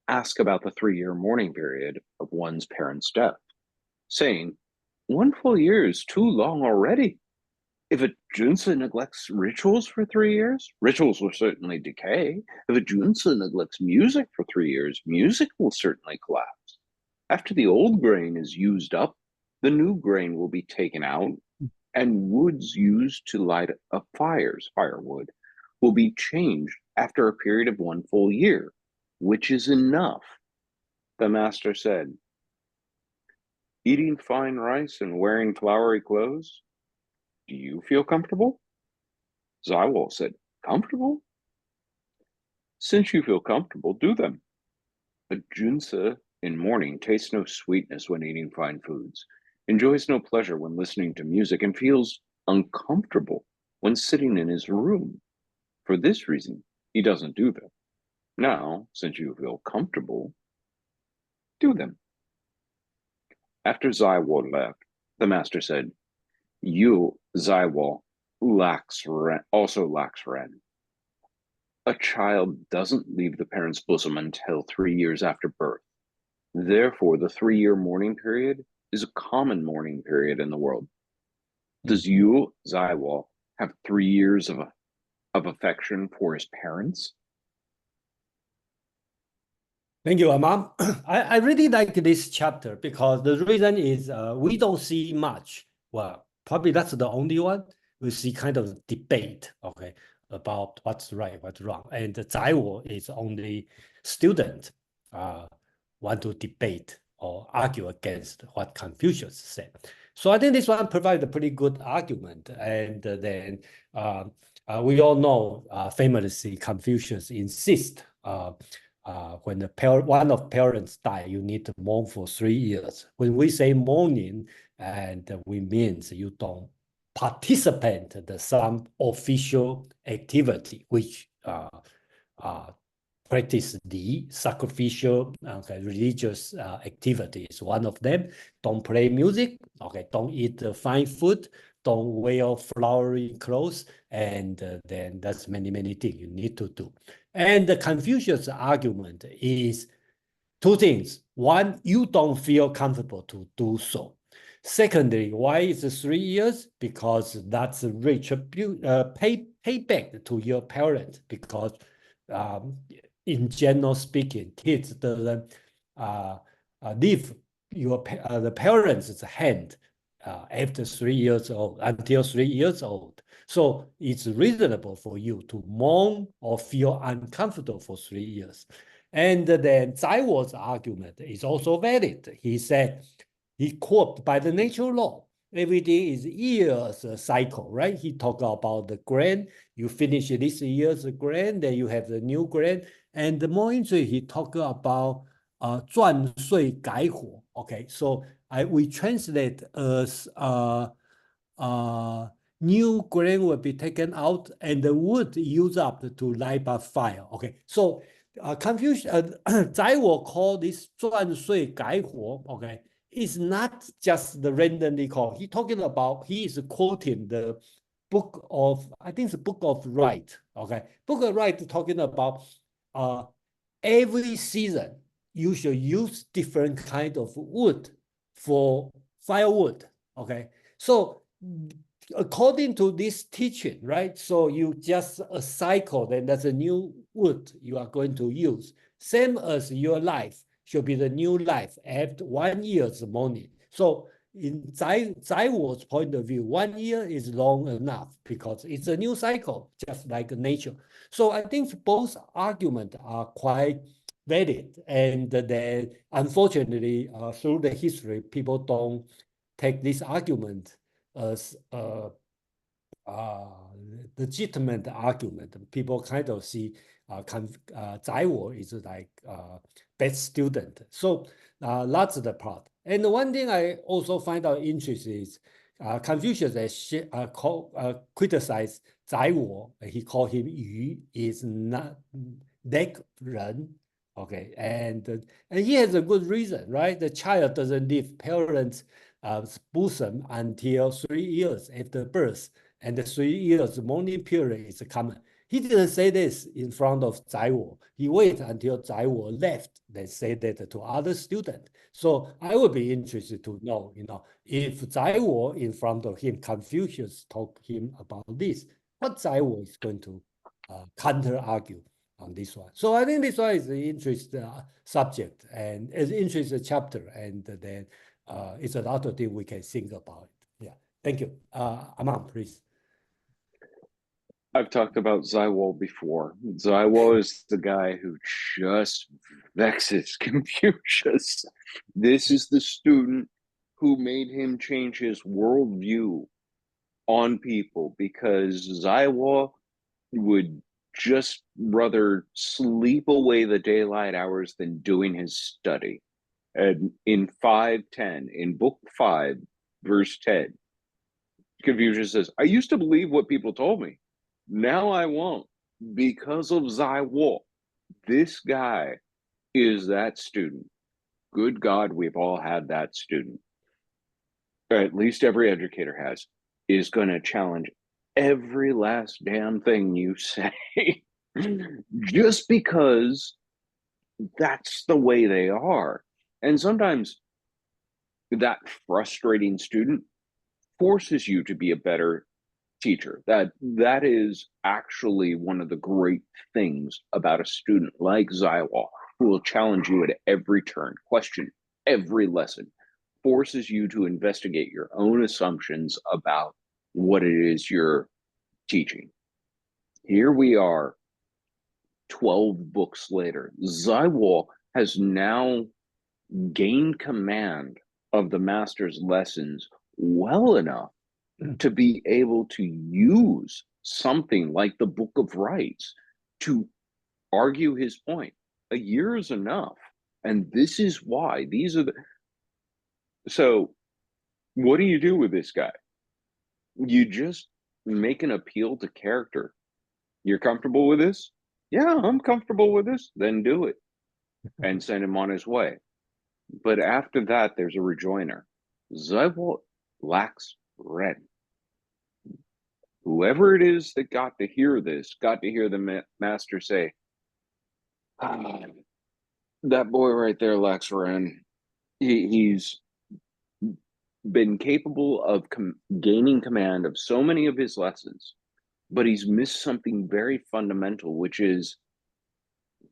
asked about the 3-year mourning period of one's parents' death, saying, 1 full year is too long already. If a junzi neglects rituals for 3 years, rituals will certainly decay. If a junzi neglects music for 3 years, music will certainly collapse. After the old grain is used up, the new grain will be taken out, and woods used to light up fires, firewood, will be changed after a period of 1 full year, which is enough. The master said, eating fine rice and wearing flowery clothes, do you feel comfortable? Zaiwo said, comfortable? Since you feel comfortable, do them. A junzi in mourning tastes no sweetness when eating fine foods, enjoys no pleasure when listening to music, and feels uncomfortable when sitting in his room. For this reason, he doesn't do them. Now, since you feel comfortable, do them. After Zaiwo left, the master said, you, Zaiwo, also lacks ren. A child doesn't leave the parent's bosom until 3 years after birth. Therefore, the 3-year mourning period is a common mourning period in the world. Does you, Zaiwo, have 3 years of affection for his parents? Thank you, Aman. I really like this chapter because the reason is we don't see much. Well, probably that's the only one. We see kind of debate, okay, about what's right, what's wrong. And Zaiwo is only student want to debate or argue against what Confucius said. So I think this one provides a pretty good argument. And then we all know famously Confucius insists when one of parents die, you need to mourn for 3 years. When we say mourning, and we means you don't participate in some official activity which practice the sacrificial religious activities. One of them, don't play music, okay, don't eat fine food, don't wear flowery clothes, and then that's many things you need to do. And the Confucius argument is 2 things. One, you don't feel comfortable to do so. Secondly, why is it 3 years? Because that's a payback to your parents. Because in general speaking, kids doesn't leave the parents' hand after 3 years old, until 3 years old. So it's reasonable for you to mourn or feel uncomfortable for 3 years. And then Zaiwo's argument is also valid. He said, he quote, by the natural law, everything is years cycle, right? He talked about the grant. You finish this year's grant, then you have the new grant. And the more interesting, he talked about 赚税改火. Okay, so we translate as new grain will be taken out and the wood used up to light up fire. Okay, so Confucius, 在我 call this 赚税改火. Okay, it's not just the randomly call. He talking about, he is quoting the book of, I think it's the book of Right. Okay, book of Right talking about every season you should use different kind of wood for firewood. Okay, so according to this teaching, right? So you just a cycle, then there's a new wood you are going to use. Same as your life should be the new life after 1 year's mourning. So in Zaiwo's point of view, 1 year is long enough because it's a new cycle, just like nature. So I think both arguments are quite valid. And then unfortunately, through the history, people don't take this argument as a legitimate argument. People kind of see Zaiwo is like best student. So that's the part. And one thing I also find out interesting is Confucius criticized Zaiwo. He called him Yu, is not that ren. Okay, and he has a good reason, right? The child doesn't leave parents' bosom until 3 years after birth, and the 3 years mourning period is common. He didn't say this in front of Zaiwo. He waited until Zaiwo left, then say that to other students. So I would be interested to know, if Zaiwo in front of him, Confucius talk him about this, what Zaiwo is going to counter argue on this one. So I think this one is an interesting subject and an interesting chapter, and then it's a lot of things we can think about. Yeah, thank you. Aman, please. I've talked about Zaiwo before. Zaiwo is the guy who just vexes Confucius. This is the student who made him change his worldview on people, because Zaiwo would just rather sleep away the daylight hours than doing his study. And in 5:10, in book 5, verse 10, Confucius says, I used to believe what people told me. Now I won't, because of Zaiwo. This guy is that student. Good God, we've all had that student. Or at least every educator has, is going to challenge every last damn thing you say. Just because that's the way they are. And sometimes that frustrating student forces you to be a better teacher. That is actually one of the great things about a student like Zaiwo, who will challenge you at every turn, question every lesson, forces you to investigate your own assumptions about what it is you're teaching. Here we are, 12 books later. Zaiwo has now gained command of the master's lessons well enough to be able to use something like the Book of Rights to argue his point. A year is enough. And this is why. These are the... So what do you do with this guy? You just make an appeal to character. You're comfortable with this? Yeah, I'm comfortable with this. Then do it and send him on his way. But after that, there's a rejoinder. Zaiwo lacks red. Whoever it is that got to hear this, got to hear the master say, that boy right there lacks ren. He's been capable of gaining command of so many of his lessons, but he's missed something very fundamental, which is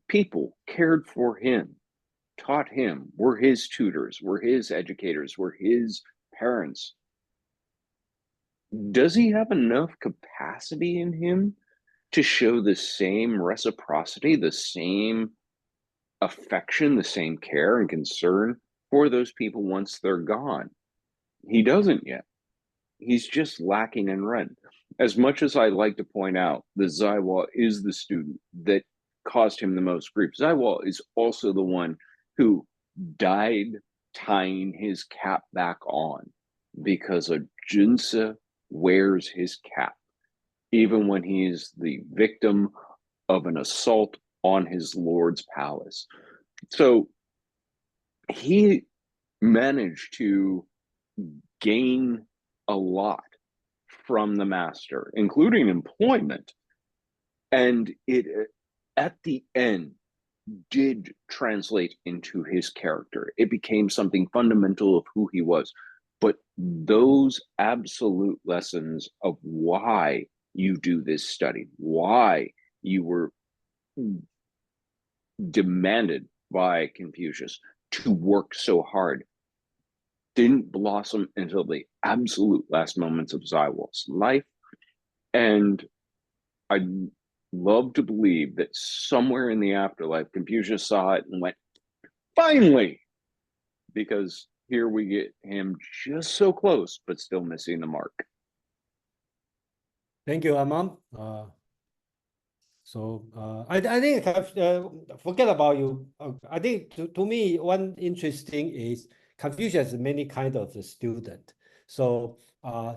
people cared for him, taught him, were his tutors, were his educators, were his parents. does he have enough capacity in him to show the same reciprocity, the same affection, the same care and concern for those people once they're gone? He doesn't yet. He's just lacking in rent. As much as I like to point out that Zaiwa is the student that caused him the most grief, Zaiwa is also the one who died tying his cap back on, because a Junsa wears his cap even when he is the victim of an assault on his lord's palace. So he managed to gain a lot from the master, including employment. And it, at the end, did translate into his character. It became something fundamental of who he was. But those absolute lessons of why you do this study, why you were demanded by Confucius to work so hard, didn't blossom until the absolute last moments of Zaiwa's life. And I'd love to believe that somewhere in the afterlife, Confucius saw it and went, finally, because here we get him just so close, but still missing the mark. Thank you, Amon. I think forget about you. I think to me, one interesting is Confucius has many kinds of student. So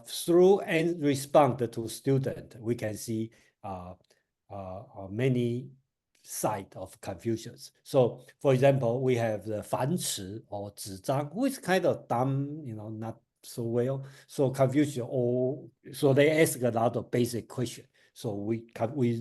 through and respond to student, we can see many side of Confucius. So for example, we have the Fanci or Zizang, who is kind of dumb, not so well. So Confucius, so they ask a lot of basic questions. So we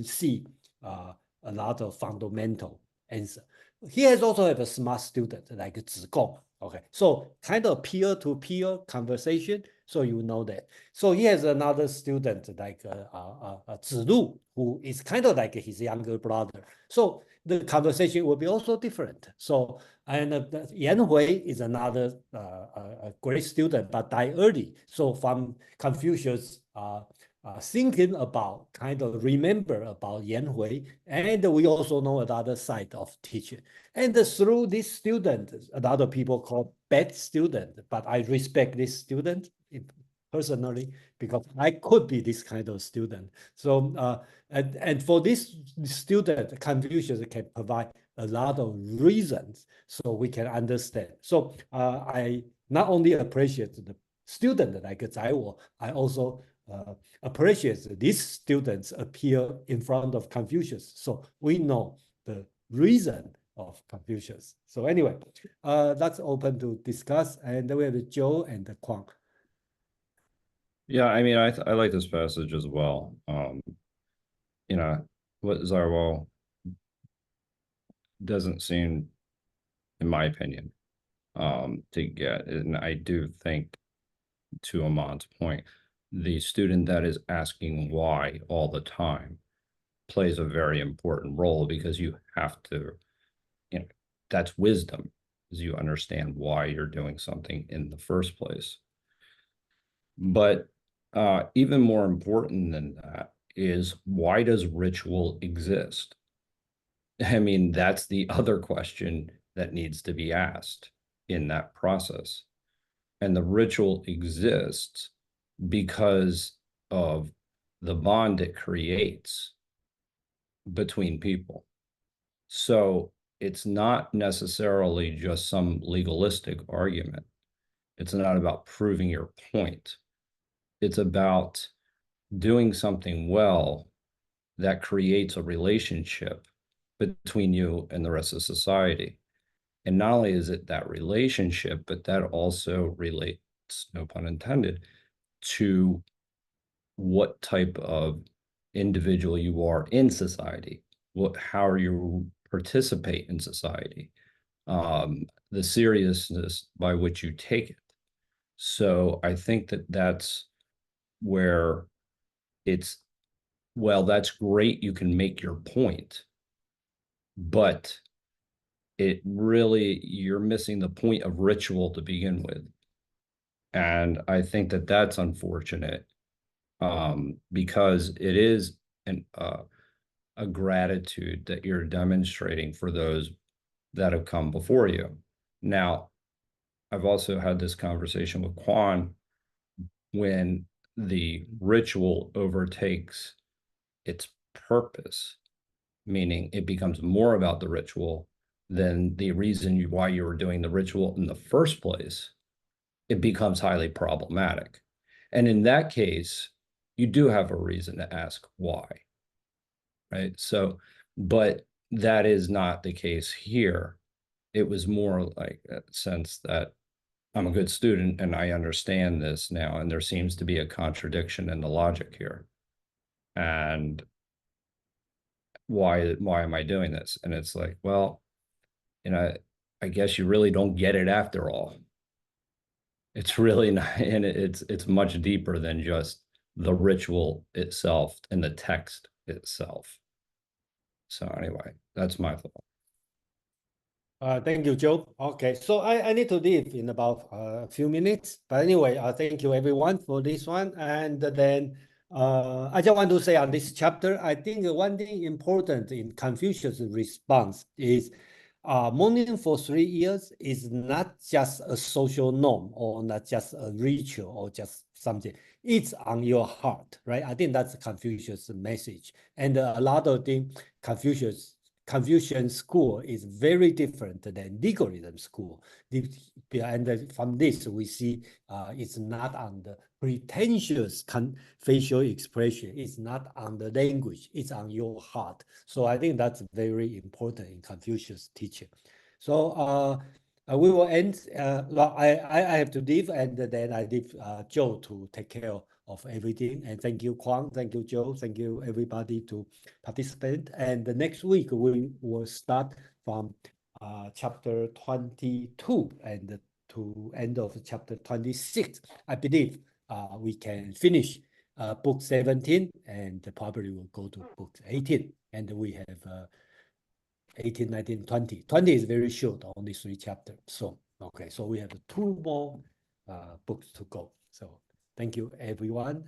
see a lot of fundamental answer. He has also have a smart student like Zigong. Okay, so kind of peer-to-peer conversation. So you know that. So he has another student like Zilu, who is kind of like his younger brother. So the conversation will be also different. So and Yan Hui is another a great student, but died early. So from Confucius thinking about, kind of remember about Yan Hui, and we also know another side of teaching. And through this student, a lot of people call bad student, but I respect this student personally because I could be this kind of student. So and for this student, Confucius can provide a lot of reasons so we can understand. So I not only appreciate the student like Zaiwo, I also appreciates these students appear in front of Confucius. So we know the reason of Confucius. So anyway, that's open to discuss. And then we have Joe and Kwang. Yeah, I mean, I like this passage as well. What Zarwal doesn't seem, in my opinion, to get, and I do think, to Amon's point, the student that is asking why all the time plays a very important role, because you have to, that's wisdom, is you understand why you're doing something in the first place. But even more important than that is, why does ritual exist? I mean, that's the other question that needs to be asked in that process. And the ritual exists because of the bond it creates between people. So it's not necessarily just some legalistic argument. It's not about proving your point. It's about doing something well that creates a relationship between you and the rest of society. And not only is it that relationship, but that also relates, no pun intended, to what type of individual you are in society, how you participate in society, the seriousness by which you take it. So I think that that's where it's, well, that's great, you can make your point, but it really, you're missing the point of ritual to begin with. And I think that that's unfortunate because it is a gratitude that you're demonstrating for those that have come before you. Now, I've also had this conversation with Quan when the ritual overtakes its purpose, meaning it becomes more about the ritual than the reason why you were doing the ritual in the first place, it becomes highly problematic. And in that case, you do have a reason to ask why, right? So, but that is not the case here. It was more like a sense that I'm a good student and I understand this now, and there seems to be a contradiction in the logic here. And why am I doing this? And it's like, well, I guess you really don't get it after all. It's really not, and it's much deeper than just the ritual itself and the text itself. So anyway, that's my thought. Thank you, Joe. Okay, so I need to leave in about a few minutes. But anyway, thank you everyone for this one. And then I just want to say on this chapter, I think one thing important in Confucius' response is mourning for 3 years is not just a social norm or not just a ritual or just something. It's on your heart, right? I think that's Confucius' message. And a lot of things Confucian school is very different than legalism school. And from this, we see it's not on the pretentious facial expression. It's not on the language. It's on your heart. So I think that's very important in Confucius teaching. So we will end. Well, I have to leave, and then I leave Joe to take care of everything. And thank you, Kwang. Thank you, Joe. Thank you, everybody, to participate. And the next week we will start from chapter 22 and to end of chapter 26. I believe we can finish book 17 and probably will go to book 18. And we have 18, 19, 20. 20 is very short, only 3 chapters. So, okay, so we have 2 more books to go. So thank you, everyone.